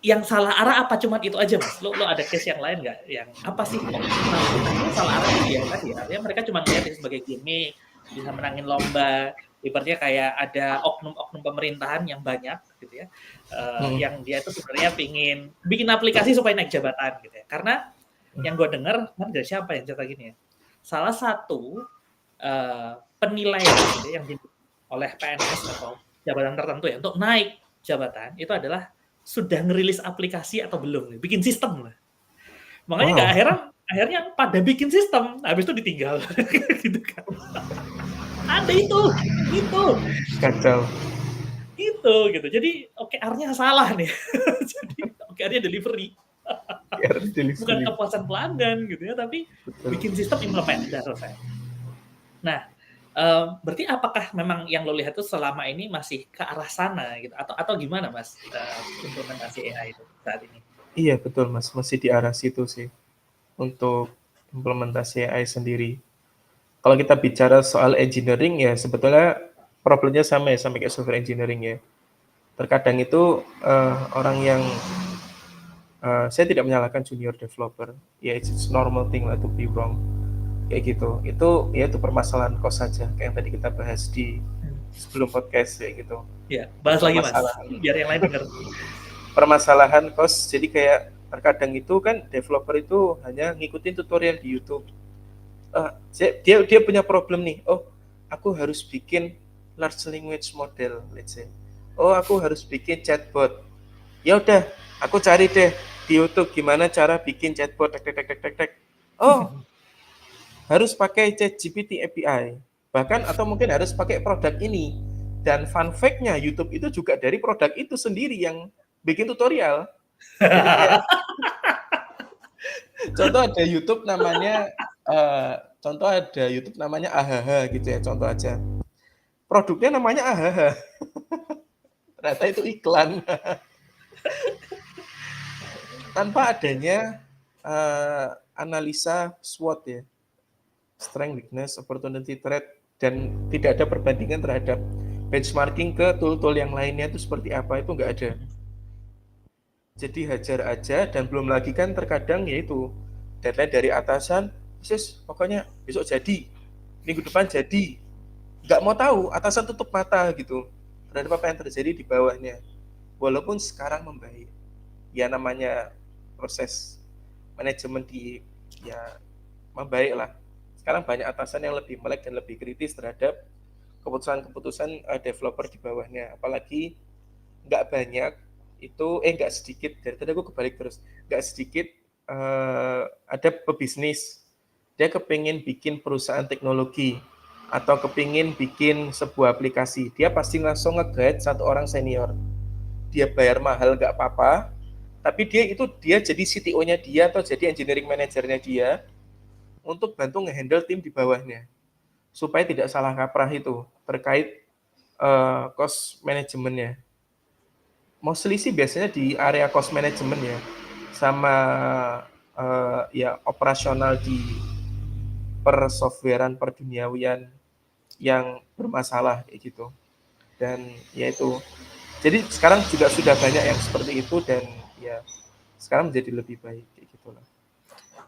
yang salah arah apa cuman itu aja mas? Lo ada case yang lain nggak? Yang apa sih kok salah arah dia tadi ya? Artinya mereka cuma melihat itu sebagai gimmick, bisa menangin lomba, ibaratnya kayak ada oknum-oknum pemerintahan yang banyak gitu ya, yang dia itu sebenarnya pingin bikin aplikasi supaya naik jabatan gitu ya. Karena yang gue dengar, dari siapa yang cerita gini ya? Salah satu penilaian gitu yang oleh PNS atau jabatan tertentu ya untuk naik jabatan itu adalah sudah ngerilis aplikasi atau belum, bikin sistem lah. Makanya nggak heran akhirnya pada bikin sistem, habis itu ditinggal gitu kan. Ada itu. Kacau. Gitu. Jadi OKR-nya salah nih. Jadi OKR-nya delivery. Bukan kepuasan pelanggan gitu ya, tapi bikin sistem implement dan selesai. Nah, berarti apakah memang yang lo lihat itu selama ini masih ke arah sana gitu atau gimana mas implementasi AI itu saat ini? Iya betul mas, masih di arah situ sih untuk implementasi AI sendiri. Kalau kita bicara soal engineering ya sebetulnya problemnya sama ya, sama kayak software engineering ya. Terkadang itu orang yang saya tidak menyalahkan junior developer, ya it's normal thing lah to be wrong kayak gitu. Itu ya itu permasalahan cost saja kayak yang tadi kita bahas di sebelum podcast kayak gitu. Ya, bahas lagi mas, biar yang lain denger. Permasalahan cost, jadi kayak terkadang itu kan developer itu hanya ngikutin tutorial di YouTube. Dia punya problem nih. Oh, aku harus bikin large language model, let's say. Oh, aku harus bikin chatbot. Ya udah, aku cari deh di YouTube gimana cara bikin chatbot. Oh, harus pakai ChatGPT API. Bahkan atau mungkin harus pakai produk ini. Dan fun fact-nya YouTube itu juga dari produk itu sendiri yang bikin tutorial. Jadi kayak, contoh ada YouTube namanya Ahaha gitu ya, contoh aja. Produknya namanya Ahaha. Ternyata itu iklan. Tanpa adanya analisa SWOT ya. Strength, weakness, opportunity, threat, dan tidak ada perbandingan terhadap benchmarking ke tool-tool yang lainnya itu seperti apa, itu nggak ada. Jadi hajar aja, dan belum lagi kan terkadang yaitu deadline dari atasan, pokoknya besok jadi, minggu depan jadi, nggak mau tahu, atasan tutup mata gitu terhadap apa yang terjadi di bawahnya. walaupun sekarang membaik. Ya namanya proses manajemen ya membaik lah. Sekarang banyak atasan yang lebih melek dan lebih kritis terhadap keputusan-keputusan developer di bawahnya. Apalagi nggak sedikit, dari tadi aku kebalik terus, nggak sedikit ada pebisnis, dia kepingin bikin perusahaan teknologi, atau kepingin bikin sebuah aplikasi, dia pasti langsung nge-guide satu orang senior, dia bayar mahal nggak apa-apa, tapi dia jadi CTO-nya dia, atau jadi engineering manager-nya dia, untuk bantu nge-handle tim di bawahnya, supaya tidak salah kaprah itu, terkait cost manajemennya. Mostly sih biasanya di area cost management ya, sama ya operasional di persoftwarean perduniawian yang bermasalah kayak gitu. Dan ya itu. Jadi sekarang juga sudah banyak yang seperti itu, dan ya sekarang menjadi lebih baik kayak gitulah.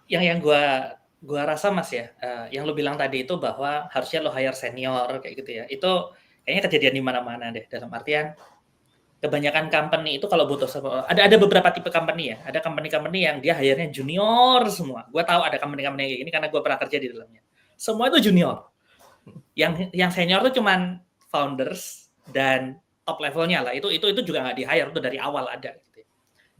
Yang gua rasa Mas ya, yang lu bilang tadi itu bahwa harusnya lo hire senior kayak gitu ya. Itu kayaknya kejadian di mana-mana deh, dalam artian kebanyakan company itu kalau butuh ada beberapa tipe company ya. Ada company-company yang dia hire-nya junior semua. Gua tahu ada company-company kayak gini karena gua pernah kerja di dalamnya. Semua itu junior. Yang senior itu cuman founders dan top levelnya lah. Itu juga nggak di-hire, itu dari awal ada gitu.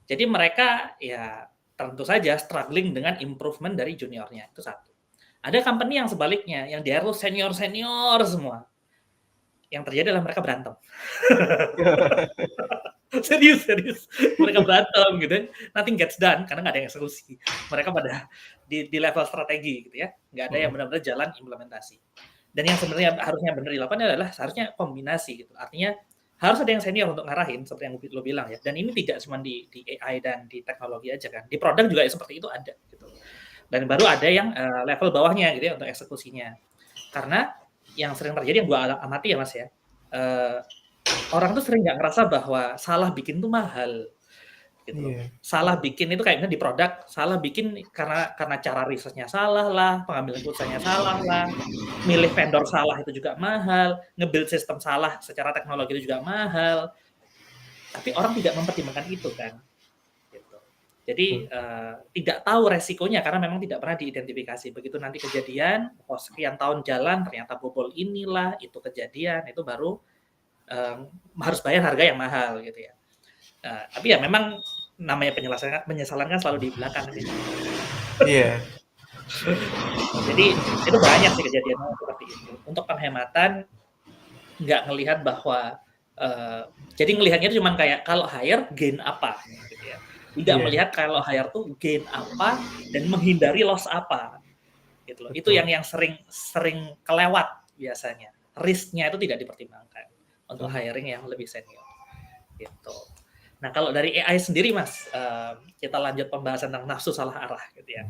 Jadi mereka ya tentu saja struggling dengan improvement dari juniornya, itu satu. Ada company yang sebaliknya, yang di-hire tuh senior-senior semua. Yang terjadi adalah mereka berantem. serius. Mereka berantem gitu. Nothing gets done karena nggak ada yang eksekusi. Mereka pada di level strategi gitu ya. Nggak ada yang benar-benar jalan implementasi. Dan yang sebenarnya harusnya benar dilakukan adalah seharusnya kombinasi gitu. Artinya harus ada yang senior untuk ngarahin seperti yang lo bilang ya. Dan ini tidak cuma di AI dan di teknologi aja kan. Di produk juga seperti itu ada gitu. Dan baru ada yang level bawahnya gitu ya untuk eksekusinya. Karena yang sering terjadi yang gue amati ya Mas ya. Orang tuh sering nggak ngerasa bahwa salah bikin tuh mahal gitu. Salah bikin itu kayaknya di produk, salah bikin karena cara risetnya salah lah, pengambilan keputusannya salah lah, milih vendor salah itu juga mahal, nge-build sistem salah secara teknologi itu juga mahal. Tapi orang tidak mempertimbangkan itu kan. Gitu. Jadi tidak tahu resikonya karena memang tidak pernah diidentifikasi. Begitu nanti kejadian, sekian tahun jalan ternyata bobol inilah, itu kejadian, itu baru harus bayar harga yang mahal gitu ya. Tapi ya memang namanya penyesalan kan selalu di belakang sih. Iya. Jadi itu banyak sih kejadiannya seperti itu. Untuk penghematan nggak ngelihat bahwa jadi ngelihatnya itu cuma kayak kalau hire gain apa gitu ya. Tidak melihat kalau hire tuh gain apa dan menghindari loss apa gitu loh. Itu yang sering kelewat biasanya. Risk-nya itu tidak dipertimbangkan untuk hiring yang lebih senior gitu. Nah kalau dari AI sendiri Mas, kita lanjut pembahasan tentang nafsu salah arah gitu ya.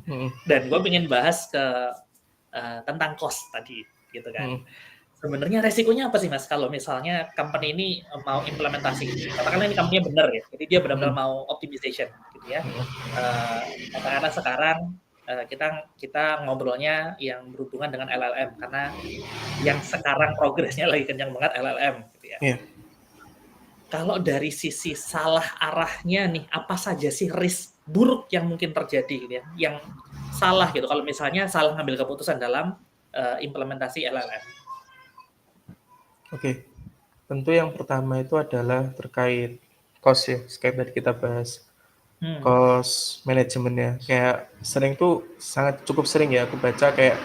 Dan gue pengen bahas tentang cost tadi gitu kan. Sebenarnya resikonya apa sih Mas kalau misalnya company ini mau implementasi? Katakanlah ini company-nya benar ya, jadi dia benar-benar mau optimization gitu ya. Katakanlah sekarang kita ngobrolnya yang berhubungan dengan LLM karena yang sekarang progresnya lagi kencang banget LLM gitu ya. Kalau dari sisi salah arahnya nih, apa saja sih risk buruk yang mungkin terjadi gitu ya, yang salah gitu kalau misalnya salah ngambil keputusan dalam implementasi LLM? Oke, tentu yang pertama itu adalah terkait cost ya, kayak tadi kita bahas. Cost manajemennya, kayak cukup sering ya aku baca kayak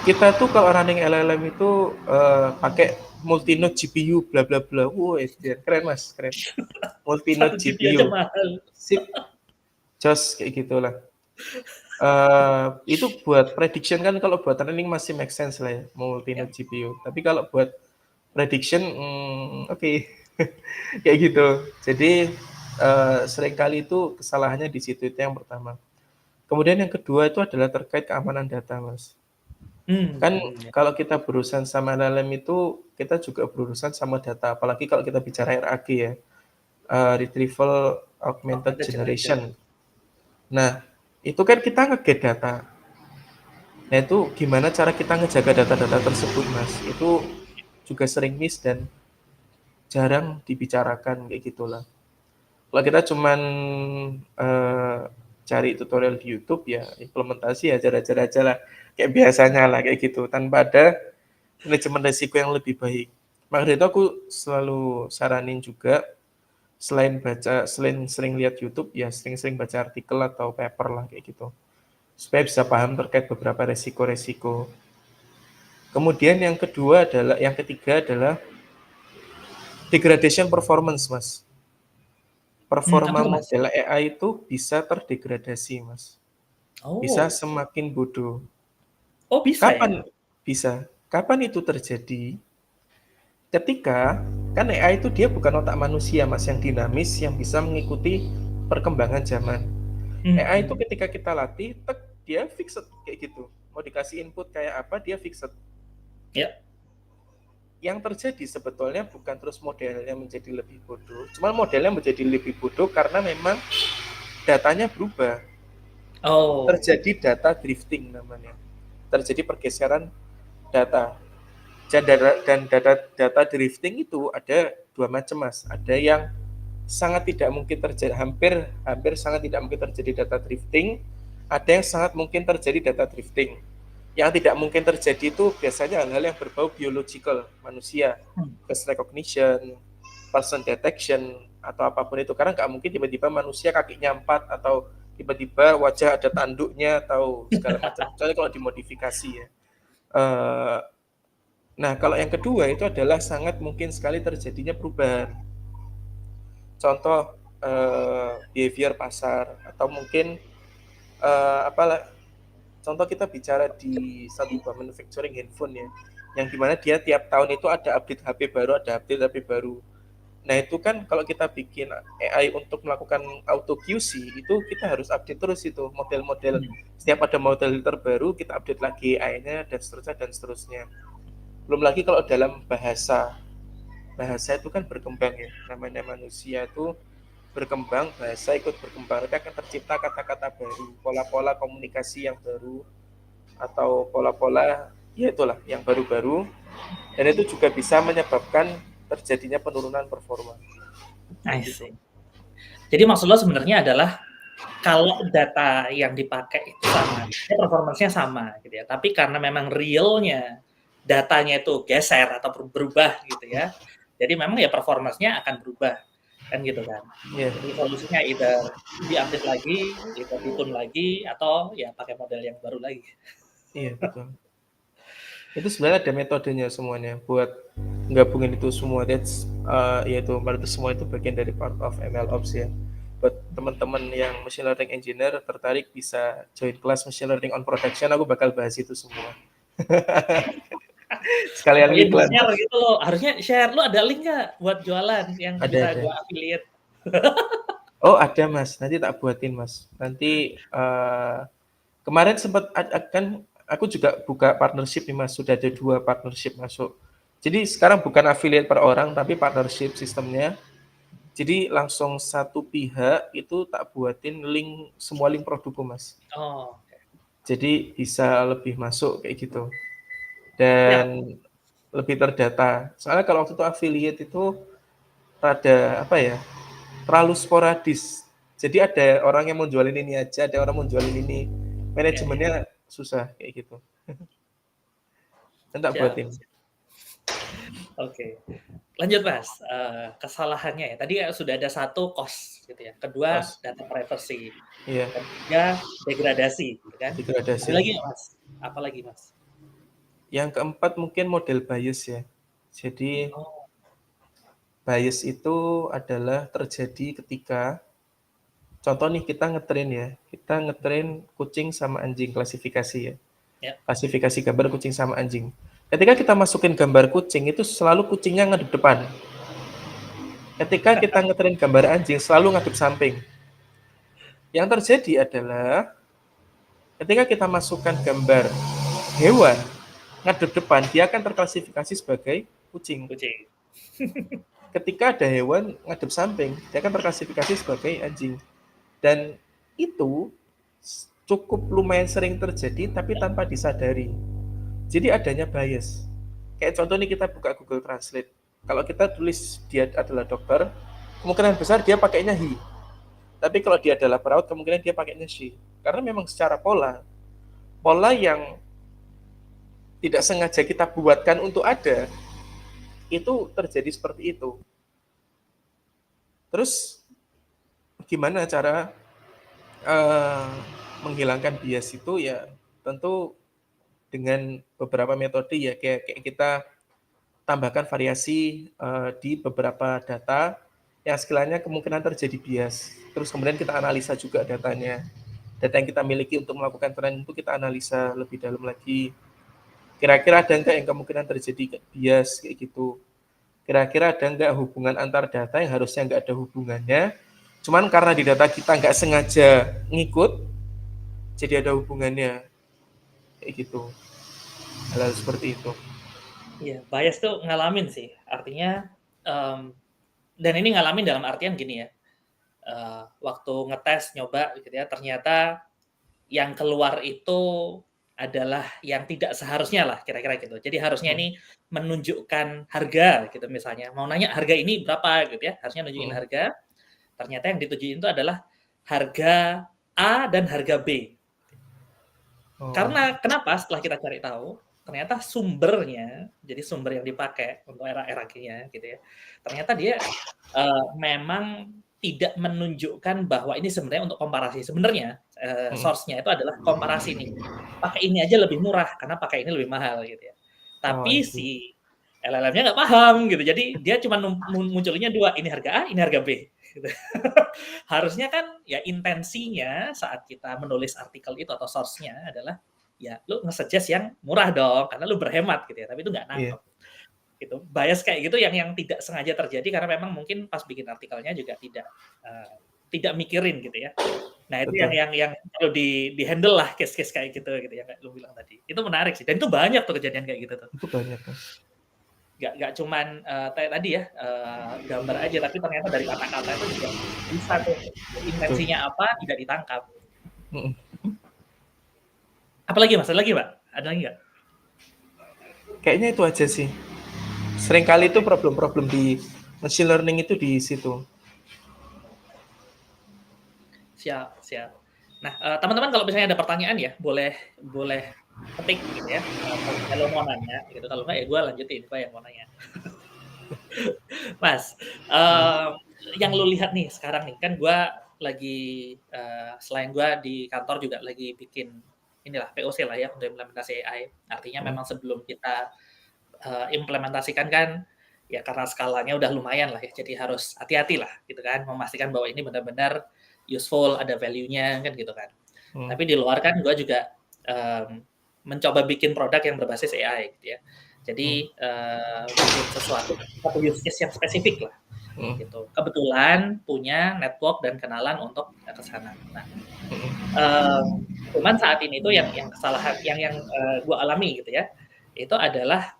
kita tuh kalau running LLM itu pakai multi-node GPU bla bla bla. Keren Mas, keren. Multi-node GPU. Sip. Jos kayak gitulah. Itu buat prediction kan, kalau buat training masih make sense lah ya, multi-node GPU. Tapi kalau buat prediction oke. Kayak gitu. Jadi seringkali itu kesalahannya di situ, itu yang pertama. Kemudian yang kedua itu adalah terkait keamanan data, Mas. Kan kalau kita berurusan sama LLM itu, kita juga berurusan sama data, apalagi kalau kita bicara RAG ya, Retrieval Augmented Generation. Nah, itu kan kita nge-get data. Nah, itu gimana cara kita ngejaga data-data tersebut, Mas? Itu juga sering miss dan jarang dibicarakan kayak gitulah. Kalau kita cuman cari tutorial di YouTube ya implementasi ajar-ajar aja lah kayak biasanya lah kayak gitu tanpa ada manajemen resiko yang lebih baik. Maka itu aku selalu saranin juga selain sering lihat YouTube ya sering-sering baca artikel atau paper lah kayak gitu supaya bisa paham terkait beberapa resiko-resiko. Kemudian yang ketiga adalah degradation performance, Mas. Apa Performa tuh, Mas? model AI itu bisa terdegradasi, Mas. Bisa Oh. semakin bodoh. Oh, bisa ya? Kapan bisa? Kapan itu terjadi? Ketika kan AI itu dia bukan otak manusia, Mas, yang dinamis yang bisa mengikuti perkembangan zaman. AI itu Mhm. ketika kita latih, tek, dia fixed kayak gitu. Mau dikasih input kayak apa, dia fixed. Ya. Yang terjadi sebetulnya bukan terus modelnya menjadi lebih bodoh, cuma modelnya menjadi lebih bodoh karena memang datanya berubah. Oh. Terjadi data drifting namanya. Terjadi pergeseran data. Dan data drifting itu ada dua macam, Mas. Ada yang sangat tidak mungkin terjadi, hampir hampir sangat tidak mungkin terjadi data drifting, ada yang sangat mungkin terjadi data drifting. Yang tidak mungkin terjadi itu biasanya hal-hal yang berbau biological, manusia, Hmm. face recognition, person detection, atau apapun itu. Karena nggak mungkin tiba-tiba manusia kakinya 4, atau tiba-tiba wajah ada tanduknya, atau segala macam. Kecuali kalau dimodifikasi ya. Eh, Nah, kalau yang kedua itu adalah sangat mungkin sekali terjadinya perubahan. Contoh behavior pasar atau mungkin apalah. Contoh kita bicara di satu buah manufacturing handphone ya, yang dimana dia tiap tahun itu ada update HP baru, ada update HP baru. Nah itu kan kalau kita bikin AI untuk melakukan auto QC itu kita harus update terus itu model-model. Hmm. Setiap ada model terbaru kita update lagi AI-nya dan seterusnya dan seterusnya. Belum lagi kalau dalam bahasa itu kan berkembang ya, namanya manusia itu berkembang, bahasa ikut berkembang, nanti akan tercipta kata-kata baru, pola-pola komunikasi yang baru, atau pola-pola ya itulah yang baru-baru, dan itu juga bisa menyebabkan terjadinya penurunan performa I gitu. see. Jadi maksud lo sebenarnya adalah kalau data yang dipakai itu sama, performance-nya sama gitu ya. Tapi karena memang realnya datanya itu geser atau berubah gitu ya. Jadi memang ya performance-nya akan berubah kan gitu kan. Iya, Jadi solusinya either di-update lagi, either di-tune lagi, atau ya pakai model yang baru lagi. iya betul. Itu sebenarnya ada metodenya semuanya buat gabungin itu semua. Yaitu itu semua itu bagian dari part of ML Ops ya. Buat teman-teman yang machine learning engineer tertarik bisa join kelas machine learning on production, aku bakal bahas itu semua. Sekalian Pokoknya iklan, di-share Mas. gitu loh. Harusnya share. Lu ada link nggak buat jualan yang bisa Ada. gua affiliate? Oh, ada, Mas. Nanti tak buatin, Mas. Nanti kemarin sempat kan aku juga buka partnership nih, Mas. Sudah ada 2 partnership masuk. Jadi sekarang bukan affiliate per orang tapi partnership sistemnya. Jadi langsung satu pihak itu tak buatin semua link produkku, Mas. Oh, oke. Jadi bisa lebih masuk kayak gitu. Siap. Dan lebih terdata. Soalnya kalau waktu itu affiliate itu rada apa ya? Terlalu sporadis. Jadi ada orang yang mau jualin ini aja, ada orang mau jualin ini. Ya, ya. Manajemennya susah kayak gitu. Dan tak Siap. buatin. Oke. Lanjut, Mas. Kesalahannya ya. Tadi sudah ada 1 cost gitu ya. Kedua, Pas. data privacy. Iya, Ketiga, degradasi gitu kan. Ada degradasi. lagi nggak, Mas? Apa lagi, Mas? Yang keempat mungkin model bias ya. Jadi Oh, bias itu adalah terjadi ketika contoh nih kita ngetrain kucing sama anjing klasifikasi ya. ya. Klasifikasi gambar kucing sama anjing. Ketika kita masukin gambar kucing itu selalu kucingnya ngadep depan. Ketika kita ngetrain gambar anjing selalu ngadep samping. Yang terjadi adalah ketika kita masukkan gambar hewan ngadep depan, dia akan terklasifikasi sebagai kucing. Kucing. Ketika ada hewan ngadep samping, dia akan terklasifikasi sebagai anjing. Dan itu cukup lumayan sering terjadi tapi tanpa disadari. Jadi adanya bias. Kayak contoh nih kita buka Google Translate. Kalau kita tulis dia adalah dokter, kemungkinan besar dia pakainya he. Tapi kalau dia adalah peraut, kemungkinan dia pakainya she. Karena memang secara pola yang tidak sengaja kita buatkan untuk ada, itu terjadi seperti itu. Terus gimana cara menghilangkan bias itu ya tentu dengan beberapa metode ya kayak kita tambahkan variasi di beberapa data yang sekiranya kemungkinan terjadi bias. Terus kemudian kita analisa juga datanya. Data yang kita miliki untuk melakukan tren itu kita analisa lebih dalam lagi. Kira-kira ada enggak yang kemungkinan terjadi bias kayak gitu. Kira-kira ada enggak hubungan antar data yang harusnya enggak ada hubungannya. Cuman karena di data kita enggak sengaja ngikut, jadi ada hubungannya. Kayak gitu. Hal-hal seperti itu. Iya, bias tuh ngalamin sih. Artinya, dan ini ngalamin dalam artian gini ya, waktu ngetes, nyoba gitu ya, ternyata yang keluar itu adalah yang tidak seharusnya lah, kira-kira gitu. Jadi harusnya ini menunjukkan harga gitu misalnya, mau nanya harga ini berapa gitu ya, harusnya nunjukin harga, ternyata yang ditujuin itu adalah harga A dan harga B. Karena kenapa setelah kita cari tahu, ternyata sumbernya, jadi sumber yang dipakai untuk RAG-nya gitu ya, ternyata dia memang tidak menunjukkan bahwa ini sebenarnya untuk komparasi. Sebenarnya source-nya itu adalah komparasi nih. Pakai ini aja lebih murah karena pakai ini lebih mahal gitu ya. Tapi si LLM-nya nggak paham gitu. Jadi dia cuma munculnya dua, ini harga A, ini harga B. Gitu. Harusnya kan ya intensinya saat kita menulis artikel itu atau source-nya adalah ya lu nge-suggest yang murah dong karena lu berhemat gitu ya. Tapi itu nggak nangkep. Gitu. Bias kayak gitu yang tidak sengaja terjadi karena memang mungkin pas bikin artikelnya juga tidak mikirin gitu ya. Nah, itu yang perlu di handle lah case-case kayak gitu ya kayak lu bilang tadi. Itu menarik sih. Dan itu banyak tuh kejadian kayak gitu tuh. Itu banyak kan. Nggak cuman tadi ya gambar aja, tapi ternyata dari kata-kata itu juga bisa tuh intensinya apa tidak ditangkap. Apalagi mas? Ada lagi Pak? Ada lagi nggak? Kayaknya itu aja sih. Seringkali itu problem-problem di machine learning itu di situ. Siap. Nah, teman-teman kalau misalnya ada pertanyaan ya, boleh ketik gitu ya. Kalau mau nanya gitu, kalau nggak ya gue lanjutin Pak yang mau nanya. Mas, yang lu lihat nih sekarang nih, kan gue lagi selain gue di kantor juga lagi bikin inilah POC lah ya untuk implementasi AI. Artinya memang sebelum kita implementasikan kan ya karena skalanya udah lumayan lah ya, jadi harus hati-hati lah gitu kan, memastikan bahwa ini benar-benar useful, ada value-nya kan gitu kan. Tapi di luar kan gue juga mencoba bikin produk yang berbasis AI gitu ya. Jadi bikin sesuatu use case yang spesifik lah. Gitu. Kebetulan punya network dan kenalan untuk ke sana. Nah, cuman saat ini tuh yang kesalahan yang gue alami gitu ya, itu adalah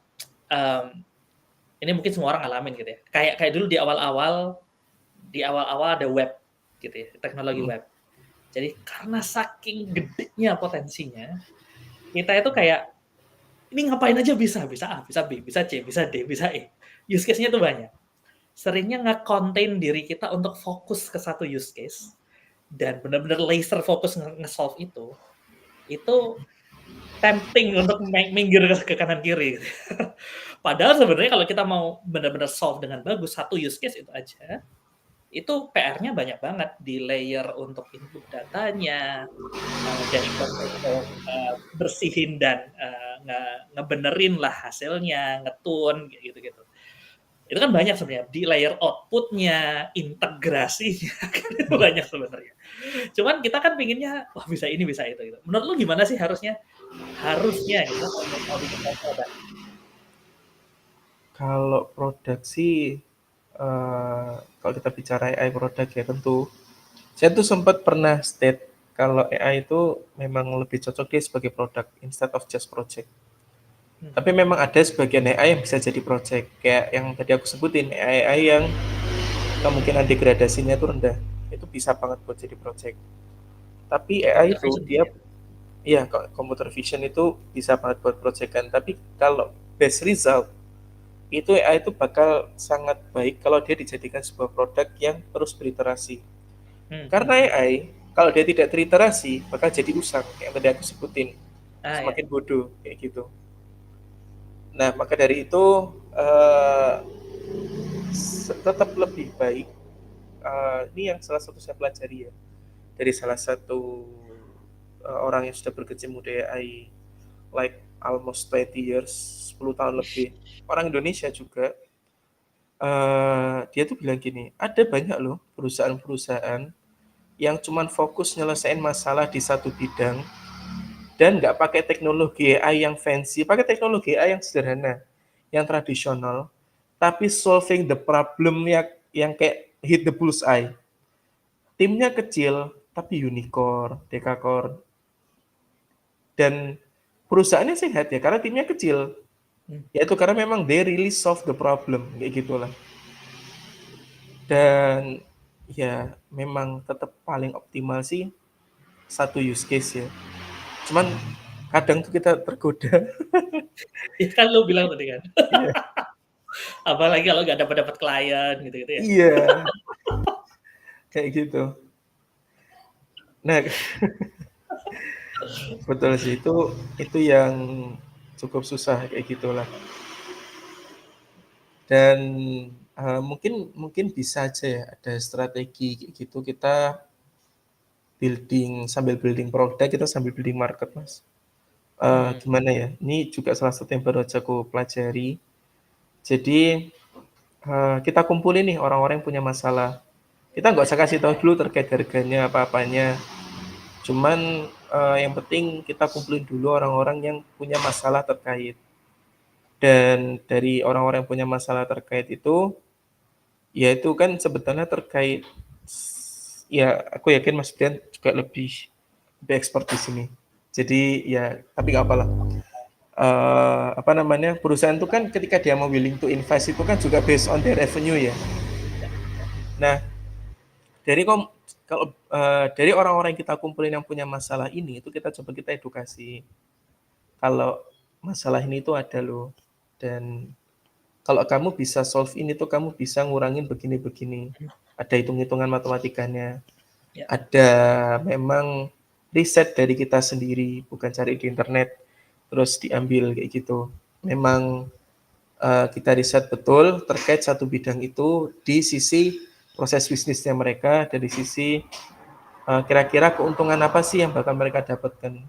ini mungkin semua orang ngalamin gitu ya. Kayak dulu di awal-awal ada web gitu ya, teknologi web. Jadi karena saking gedenya potensinya, kita itu kayak ini ngapain aja bisa A, bisa B, bisa C, bisa D, bisa E. Use case-nya tuh banyak. Seringnya nge-contain diri kita untuk fokus ke satu use case dan benar-benar laser fokus nge-solve itu tempting untuk minggir ke kanan kiri. Padahal sebenarnya kalau kita mau benar-benar solve dengan bagus satu use case itu aja, itu PR-nya banyak banget di layer untuk input datanya, dan untuk bersihin dan ngebenerin lah hasilnya, ngetune gitu-gitu. Itu kan banyak sebenarnya di layer output-nya, integrasinya kan itu banyak sebenarnya. Cuman kita kan pinginnya wah bisa ini bisa itu gitu. Menurut lu gimana sih harusnya gitu kalau bikin produk? Kalau produk sih kalau kita bicara AI produk ya tentu saya tuh sempat pernah state kalau AI itu memang lebih cocok dia sebagai produk instead of just project. Tapi memang ada sebagian AI yang bisa jadi project kayak yang tadi aku sebutin AI yang kemungkinan degradasinya itu rendah, itu bisa banget buat jadi project. Tapi AI itu dia ya computer vision itu bisa banget buat project kan, tapi kalau best result itu AI itu bakal sangat baik kalau dia dijadikan sebuah produk yang terus beriterasi. Karena Hmm. AI, kalau dia tidak teriterasi, bakal jadi usang, yang tadi aku sebutin. Ah ya. Semakin bodoh, kayak gitu. Nah, maka dari itu, eh, tetap lebih baik, ini yang salah satu saya pelajari ya, dari salah satu orang yang sudah berkecimpung di AI, like almost 20 years, 10 tahun lebih. Orang Indonesia juga, dia tuh bilang gini, ada banyak loh perusahaan-perusahaan yang cuman fokus nyelesain masalah di satu bidang dan nggak pakai teknologi AI yang fancy, pakai teknologi AI yang sederhana, yang tradisional, tapi solving the problem yang kayak hit the bullseye. Timnya kecil, tapi unicorn, dekakorn, dan perusahaannya sehat ya, karena timnya kecil. Hmm. Yaitu karena memang they really solve the problem, kayak gitulah. Dan ya memang tetap paling optimal sih satu use case ya. Cuman kadang tuh kita tergoda. Ya kan lu bilang tadi kan. Iya. Apalagi kalau nggak dapat klien gitu-gitu ya. Iya, kayak gitu. Nah, betul sih itu yang cukup susah kayak gitulah. Dan mungkin mungkin bisa aja ya ada strategi kayak gitu kita sambil building produk kita sambil building market mas. Hmm. Gimana ya? Ini juga salah satu yang baru aja aku pelajari. Jadi kita kumpulin nih orang-orang yang punya masalah. Kita nggak usah kasih tahu dulu terkait harganya apa-apanya. Cuman yang penting kita kumpulin dulu orang-orang yang punya masalah terkait. Dan dari orang-orang yang punya masalah terkait itu, ya itu kan sebetulnya terkait, ya aku yakin Mas Brian juga lebih expert di sini. Jadi ya, tapi nggak apalah. Apa namanya, perusahaan itu kan ketika dia mau willing to invest itu kan juga based on their revenue ya. Nah, dari kalau dari orang-orang yang kita kumpulin yang punya masalah ini, itu kita edukasi. Kalau masalah ini tuh ada loh, dan kalau kamu bisa solve ini tuh kamu bisa ngurangin begini-begini. Ada hitung-hitungan matematikanya. Ya. Ada memang riset dari kita sendiri, bukan cari di internet terus diambil kayak gitu. Memang kita riset betul terkait satu bidang itu di sisi proses bisnisnya mereka, dari sisi kira-kira keuntungan apa sih yang bakal mereka dapatkan.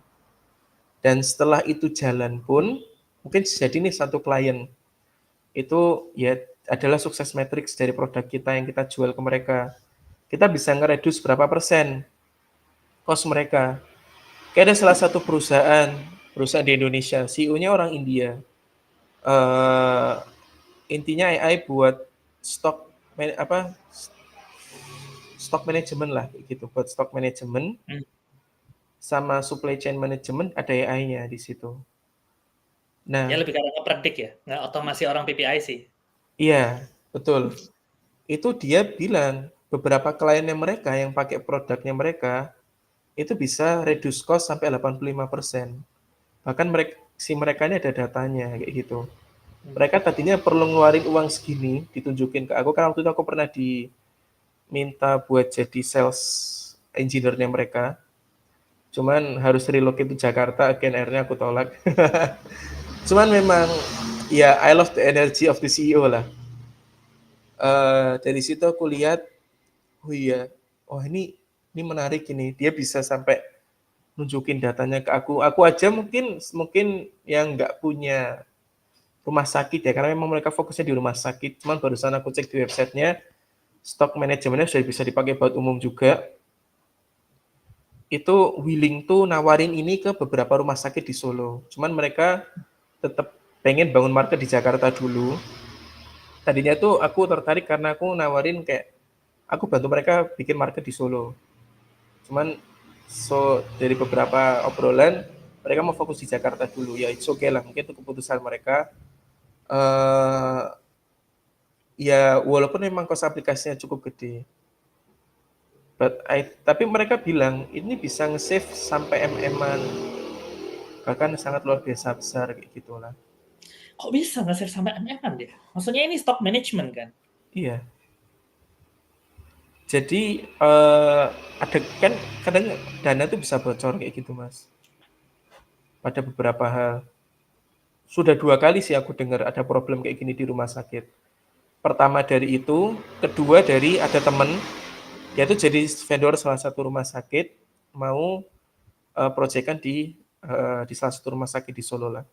Dan setelah itu jalan pun, mungkin jadi nih satu klien itu ya adalah sukses matrix dari produk kita yang kita jual ke mereka. Kita bisa ngeredus berapa persen cost mereka. Kayak ada salah satu perusahaan di Indonesia, CEO-nya orang India. Eh Intinya AI buat stok apa stok manajemen lah gitu, buat stok manajemen Hmm. sama supply chain management ada AI-nya di situ. Ya Nah, lebih karena ngepredik ya, nggak otomasi orang PPI sih. iya, betul. Itu dia bilang beberapa kliennya mereka yang pakai produknya mereka itu bisa reduce cost sampai 85%. Bahkan mereka ini ada datanya kayak gitu. Hmm. Mereka tadinya perlu ngeluarin uang segini, ditunjukin ke aku, karena waktu itu aku pernah diminta buat jadi sales engineer-nya mereka. Cuman harus relocate ke Jakarta, again akhirnya aku tolak. Cuman memang ya I love the energy of the CEO lah. Dari situ aku lihat, oh iya, oh ini menarik ini. Dia bisa sampai nunjukin datanya ke aku. Aku aja mungkin mungkin yang nggak punya rumah sakit ya, karena memang mereka fokusnya di rumah sakit. Cuman barusan aku cek di websitenya, stok manajemennya sudah bisa dipakai buat umum juga. Itu willing tuh nawarin ini ke beberapa rumah sakit di Solo. Cuman mereka tetap pengen bangun market di Jakarta dulu. Tadinya tuh aku tertarik karena aku nawarin kayak aku bantu mereka bikin market di Solo. Cuman dari beberapa obrolan mereka mau fokus di Jakarta dulu. Ya it's okay lah, mungkin itu keputusan mereka. eh Ya walaupun memang kos aplikasinya cukup gede. Tapi mereka bilang ini bisa nge-save sampai MM-an, bahkan sangat luar biasa besar kayak gitulah. Kok bisa nge-save sampai MM dia? Maksudnya ini stock management kan? Iya. Jadi ada kan kadang dana tuh bisa bocor kayak gitu Mas. Pada beberapa hal. Sudah 2 kali sih aku dengar ada problem kayak gini di rumah sakit. Pertama dari itu, kedua dari ada temen, dia tuh jadi vendor salah satu rumah sakit, mau proyekan di salah satu rumah sakit di Solo lah.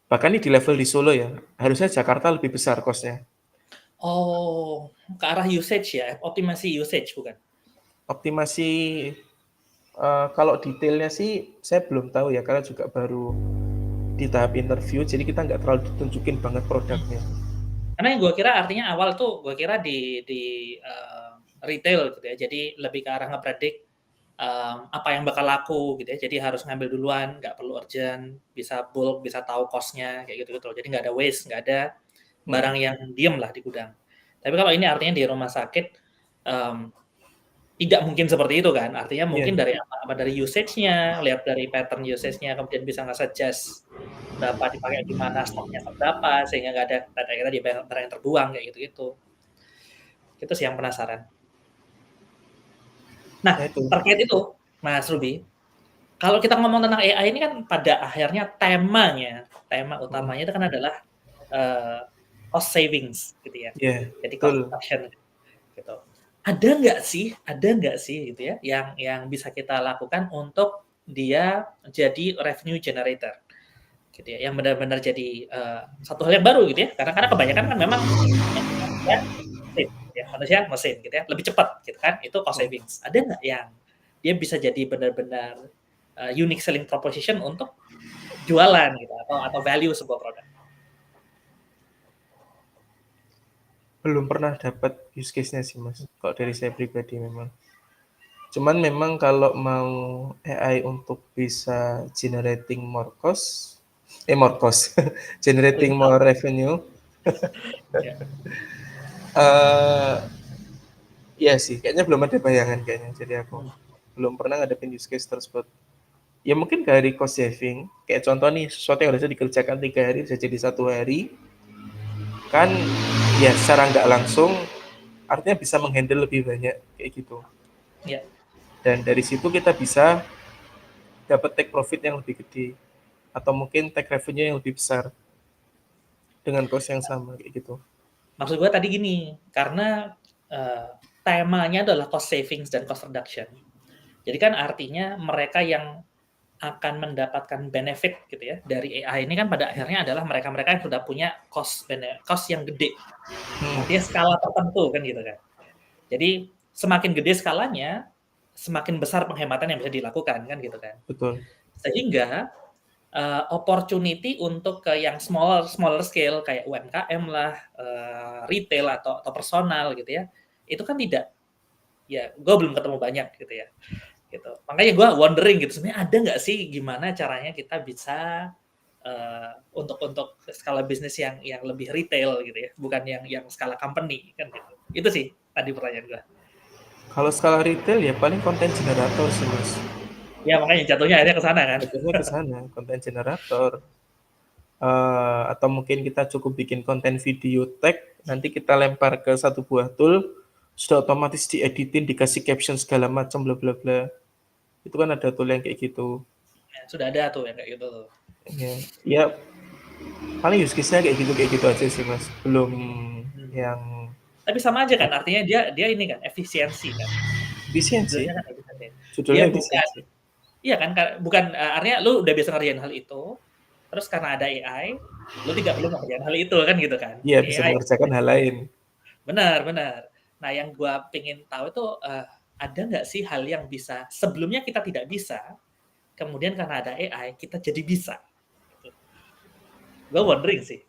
Bahkan ini di level di Solo ya, harusnya Jakarta lebih besar cost-nya. Oh, ke arah usage ya, optimasi usage bukan? Optimasi kalau detailnya sih saya belum tahu ya, karena juga baru di tahap interview, jadi kita nggak terlalu ditunjukin banget produknya. Karena yang gue kira artinya awal tuh gue kira di retail gitu ya, jadi lebih ke arah ngepredik apa yang bakal laku gitu ya, jadi harus ngambil duluan, nggak perlu urgent, bisa bulk, bisa tahu cost-nya kayak gitu-gitu, jadi nggak ada waste, nggak ada barang yang diem lah di gudang. Tapi kalau ini artinya di rumah sakit tidak mungkin seperti itu kan, artinya mungkin Iya, dari dari usage-nya, lihat dari pattern usage-nya, kemudian bisa nge-suggest berapa dipakai di mana, stoknya berapa, sehingga nggak ada kata-kata di barang yang terbuang kayak gitu-gitu. Itu sih yang penasaran. Nah, ya itu. terkait itu, Mas Ruby, kalau kita ngomong tentang AI ini kan pada akhirnya tema Mm. utamanya itu kan adalah cost savings gitu ya. Iya, Jadi cost betul. reduction gitu. Ada nggak sih gitu ya yang bisa kita lakukan untuk dia jadi revenue generator gitu ya, yang benar-benar jadi satu hal yang baru gitu ya, karena kebanyakan kan memang ya, mesin, ya manusia mesin gitu ya, lebih cepat gitu kan, itu cost Mm. savings. Ada nggak yang dia bisa jadi benar-benar unique selling proposition untuk jualan gitu atau value sebuah produk? Belum pernah dapat use case-nya sih Mas, kalau dari saya pribadi memang. Cuman memang kalau mau AI untuk bisa more cost, generating more revenue, Ya. eh iya sih, kayaknya belum ada bayangan kayaknya. Jadi aku Hmm. belum pernah ngadepin use case tersebut. Ya mungkin dari cost saving, kayak contoh nih, sesuatu yang harusnya dikerjakan 3 hari bisa jadi 1 hari, kan ya secara nggak langsung artinya bisa menghandle lebih banyak kayak gitu. Ya. Dan dari situ kita bisa dapat take profit yang lebih gede atau mungkin take revenue yang lebih besar dengan cost yang sama kayak gitu. Maksud gue tadi gini, karena temanya adalah cost savings dan cost reduction. Jadi kan artinya mereka yang akan mendapatkan benefit gitu ya dari AI ini kan pada akhirnya adalah mereka-mereka yang sudah punya cost yang gede. Artinya skala tertentu kan gitu kan. Jadi semakin gede skalanya, semakin besar penghematan yang bisa dilakukan kan gitu kan. Betul. Sehingga opportunity untuk ke yang smaller scale kayak UMKM lah, retail atau personal gitu ya, itu kan tidak, ya gue belum ketemu banyak gitu ya. Gitu. Makanya gue wondering gitu, sebenarnya ada nggak sih gimana caranya kita bisa untuk skala bisnis yang lebih retail gitu ya, bukan yang skala company kan gitu. Itu sih tadi pertanyaan gue. Kalau skala retail ya paling konten generator sih Mas. Ya makanya jatuhnya akhirnya ke sana kan. Jatuhnya ke sana, konten generator. Atau mungkin kita cukup bikin konten video tag, nanti kita lempar ke satu buah tool, sudah otomatis dieditin, dikasih caption segala macam bla bla bla. Itu kan ada tool yang kayak gitu. Ya, sudah ada tuh yang kayak gitu tuh. Ya, ya paling use case-nya kayak gitu aja sih Mas. Belum Hmm. yang Tapi sama aja kan, artinya dia ini kan efisiensi kan. efisiensi. Judulnya kan efisiensi. Dia Judulnya bukan, efisiensi. iya kan, bukan artinya lu udah biasa ngerjain hal itu, terus karena ada AI, lu tidak perlu ngerjain hal itu kan gitu kan. Iya, Jadi bisa AI mengerjakan hal lain. benar benar. Nah, yang gua pengen tahu itu ada nggak sih hal yang bisa sebelumnya kita tidak bisa, kemudian karena ada AI kita jadi bisa. Gitu. Gue wondering sih.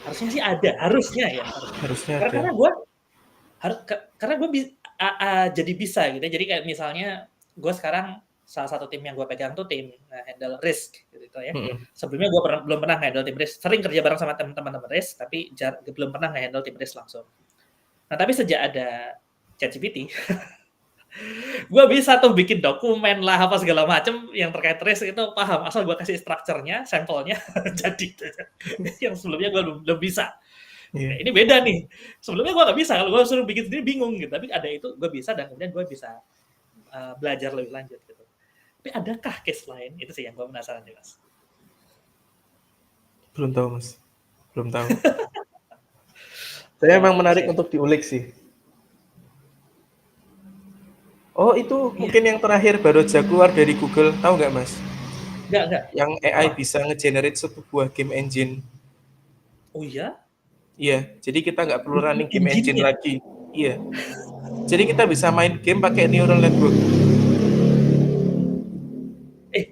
Harusnya sih ada, harusnya ya. Harusnya ada. Karena gue harus karena gue jadi bisa gitu. Jadi kayak misalnya gue sekarang salah satu tim yang gue pegang tuh tim handle risk gitu ya. Mm-mm. Sebelumnya gue belum pernah handle tim risk. Sering kerja bareng sama teman-teman risk, tapi belum pernah handle tim risk langsung. Nah tapi sejak ada ChatGPT, Gue bisa tuh bikin dokumen lah apa segala macem yang terkait trace itu paham, asal gue kasih strukturnya, sampelnya jadi. Yang sebelumnya gue belum bisa. Oke, Iya. ini beda nih. Sebelumnya gue nggak bisa, kalau gue suruh bikin sendiri bingung gitu. Tapi ada itu gue bisa dan kemudian gue bisa belajar lebih lanjut gitu. Tapi adakah case lain? Itu sih yang gue penasaran nih mas. Belum tahu, Mas. Belum tahu. Saya emang menarik Oke. untuk diulik sih. Oh, itu Iya, mungkin yang terakhir baru aja keluar dari Google. Tahu nggak, Mas? enggak. Yang AI Apa? bisa nge-generate sebuah game engine. Oh iya? Iya, jadi kita nggak perlu Bikin running game engine engine-nya? lagi. Iya. Jadi kita bisa main game pakai neural network.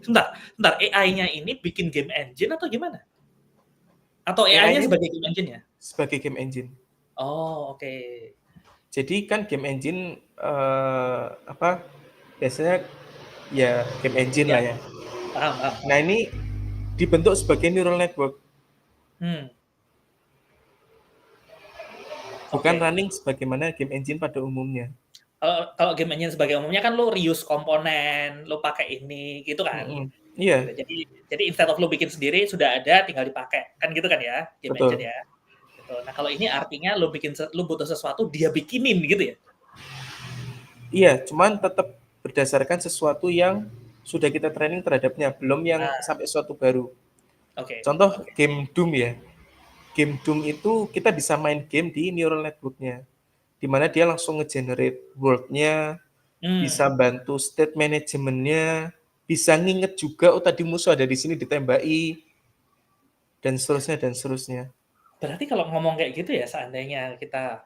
Sebentar. AI-nya ini bikin game engine atau gimana? Atau AI-nya AI-nya sebagai game engine-nya? sebagai game engine. Oh, oke. Jadi kan game engine apa? Biasanya ya game engine Ya, lah ya. Nah, paham. ini dibentuk sebagai neural network, Hmm, bukan oke. running sebagaimana game engine pada umumnya. Kalau game engine sebagai umumnya kan lo reuse komponen, lo pakai ini gitu kan. Mhm. Gitu. Iya, Jadi instead of lo bikin sendiri sudah ada tinggal dipakai. Kan gitu kan ya, game engine betul. ya. Gitu. Nah, kalau ini artinya lo butuh sesuatu dia bikinin gitu ya. Iya, cuman tetap berdasarkan sesuatu yang sudah kita training terhadapnya, belum yang Nah, sampai suatu baru. oke. Contoh game Doom ya. Game Doom itu kita bisa main game di neural network-nya, di mana dia langsung nge-generate world-nya, bisa Hmm. bantu state management-nya, bisa nginget juga, oh tadi musuh ada di sini ditembaki, dan seterusnya dan seterusnya. Berarti kalau ngomong kayak gitu ya, seandainya kita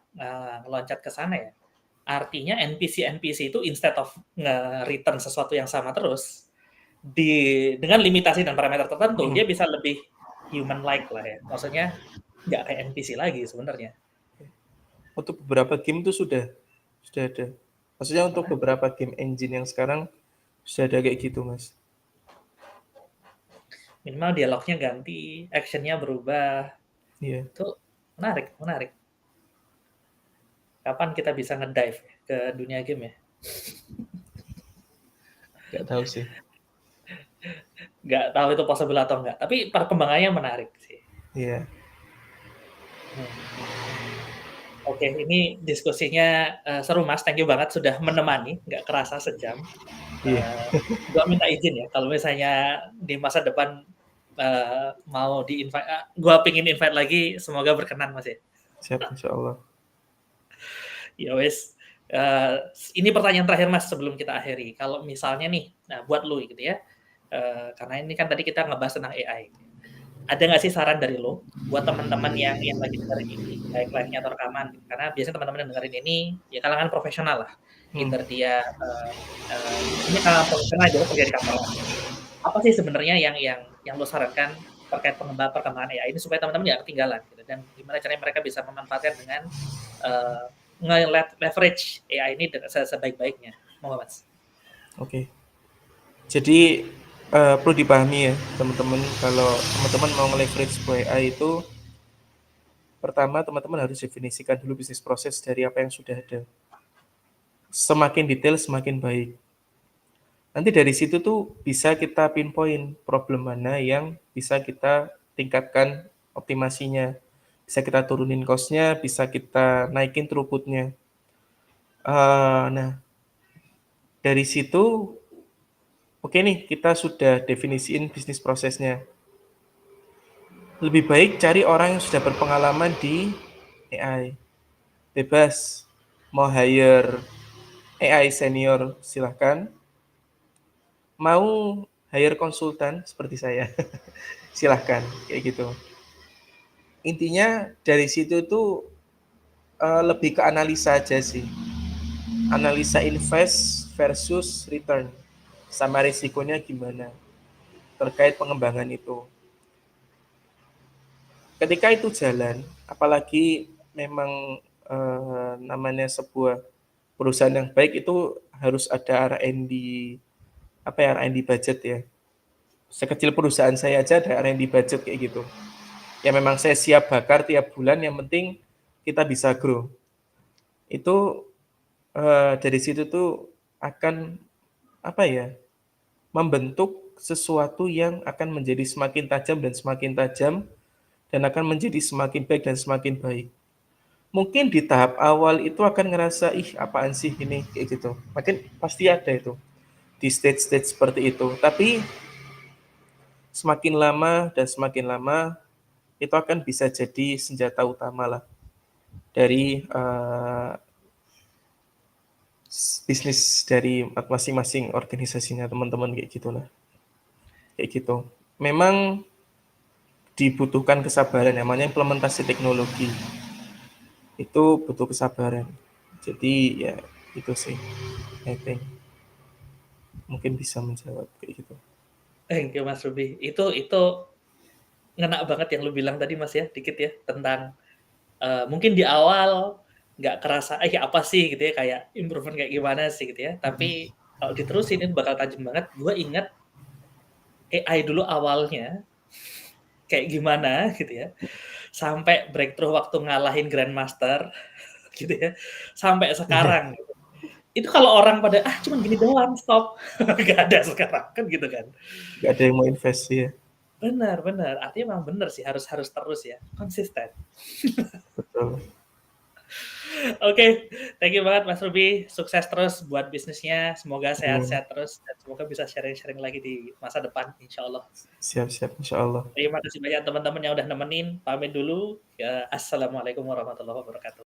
loncat ke sana ya, artinya NPC-NPC itu instead of nge-return sesuatu yang sama terus, dengan limitasi dan parameter tertentu, Mhm. dia bisa lebih human-like lah ya. Maksudnya nggak kayak NPC lagi sebenarnya. Untuk beberapa game itu sudah ada. Maksudnya untuk Menarik. beberapa game engine yang sekarang sudah ada kayak gitu, Mas. Minimal dialognya ganti, actionnya berubah. Iya, Itu menarik. Kapan kita bisa ngedive ke dunia game ya? nggak tahu sih. Nggak tahu itu possible atau nggak. Tapi perkembangannya menarik sih. Iya, Hmm. Oke, ini diskusinya seru Mas. Thank you banget sudah menemani, nggak kerasa sejam. iya. Gua minta izin ya, kalau misalnya di masa depan mau di-invite, gua pingin invite lagi, semoga berkenan Mas ya. Siap, insya Allah. Ya wes, ini pertanyaan terakhir Mas sebelum kita akhiri. Kalau misalnya nih, nah buat lu gitu ya, karena ini kan tadi kita ngebahas tentang AI. Ada nggak sih saran dari lo buat teman-teman yang lagi dengerin ini, baik live-nya atau rekaman? Karena biasanya teman-teman yang dengerin ini ya kalangan profesional lah. Hmm. Either dia ini kalangan profesional dia kerja di kantoran. Apa sih sebenarnya yang lo sarankan terkait perkembangan AI ini supaya teman-teman nggak ketinggalan gitu, dan gimana caranya mereka bisa memanfaatkan dengan uh, nge-leverage AI ini sebaik-baiknya. Mau nggak Mas? Oke. Jadi perlu dipahami ya teman-teman, kalau teman-teman mau nge-leverage sebuah AI itu, pertama teman-teman harus definisikan dulu bisnis proses dari apa yang sudah ada. Semakin detail semakin baik. Nanti dari situ tuh bisa kita pinpoint problem mana yang bisa kita tingkatkan optimasinya. Bisa kita turunin cost-nya, bisa kita naikin throughput-nya. Nah, dari situ, oke nih, kita sudah definisiin bisnis prosesnya. Lebih baik cari orang yang sudah berpengalaman di AI. Bebas. Mau hire AI senior, silahkan. Mau hire konsultan seperti saya, silahkan. Kayak gitu. Intinya dari situ tuh lebih ke analisa aja sih. Analisa invest versus return. Sama risikonya gimana terkait pengembangan itu. Ketika itu jalan, apalagi memang namanya sebuah perusahaan yang baik itu harus ada R&D, apa ya, R&D budget ya. Sekecil perusahaan saya aja ada R&D budget kayak gitu. Ya memang saya siap bakar tiap bulan, yang penting kita bisa grow. Itu dari situ tuh akan, apa ya, membentuk sesuatu yang akan menjadi semakin tajam dan semakin tajam, dan akan menjadi semakin baik dan semakin baik. Mungkin di tahap awal itu akan ngerasa, "Ih, apaan sih ini?" Kayak gitu. Makin pasti ada itu, di stage-stage seperti itu. Tapi semakin lama dan semakin lama, itu akan bisa jadi senjata utama lah dari, bisnis dari masing-masing organisasinya teman-teman, kayak gitulah, kayak gitu. Memang dibutuhkan kesabaran, namanya implementasi teknologi, itu butuh kesabaran. Jadi ya itu sih, I think, mungkin bisa menjawab kayak gitu. Thank you Mas Ruby. Itu ngena banget yang lu bilang tadi Mas ya, dikit ya, tentang, mungkin di awal nggak kerasa, apa sih gitu ya, kayak improvement kayak gimana sih gitu ya, tapi kalau diterusin ini bakal tajam banget. Gue ingat AI dulu awalnya kayak gimana gitu ya, sampai breakthrough waktu ngalahin Grandmaster gitu ya, sampai Iya, sekarang gitu. Itu kalau orang pada, cuman gini doang, stop. Nggak ada sekarang, kan gitu kan. nggak ada yang mau invest ya, Benar benar, artinya memang benar sih, harus harus terus ya, konsisten. betul. Oke, thank you banget Mas Ruby, sukses terus buat bisnisnya, semoga Amin. sehat-sehat terus, dan semoga bisa sharing-sharing lagi di masa depan, insyaallah. Siap-siap, insyaallah. Terima kasih banyak teman-teman yang udah nemenin, pamit dulu, ya assalamualaikum warahmatullahi wabarakatuh.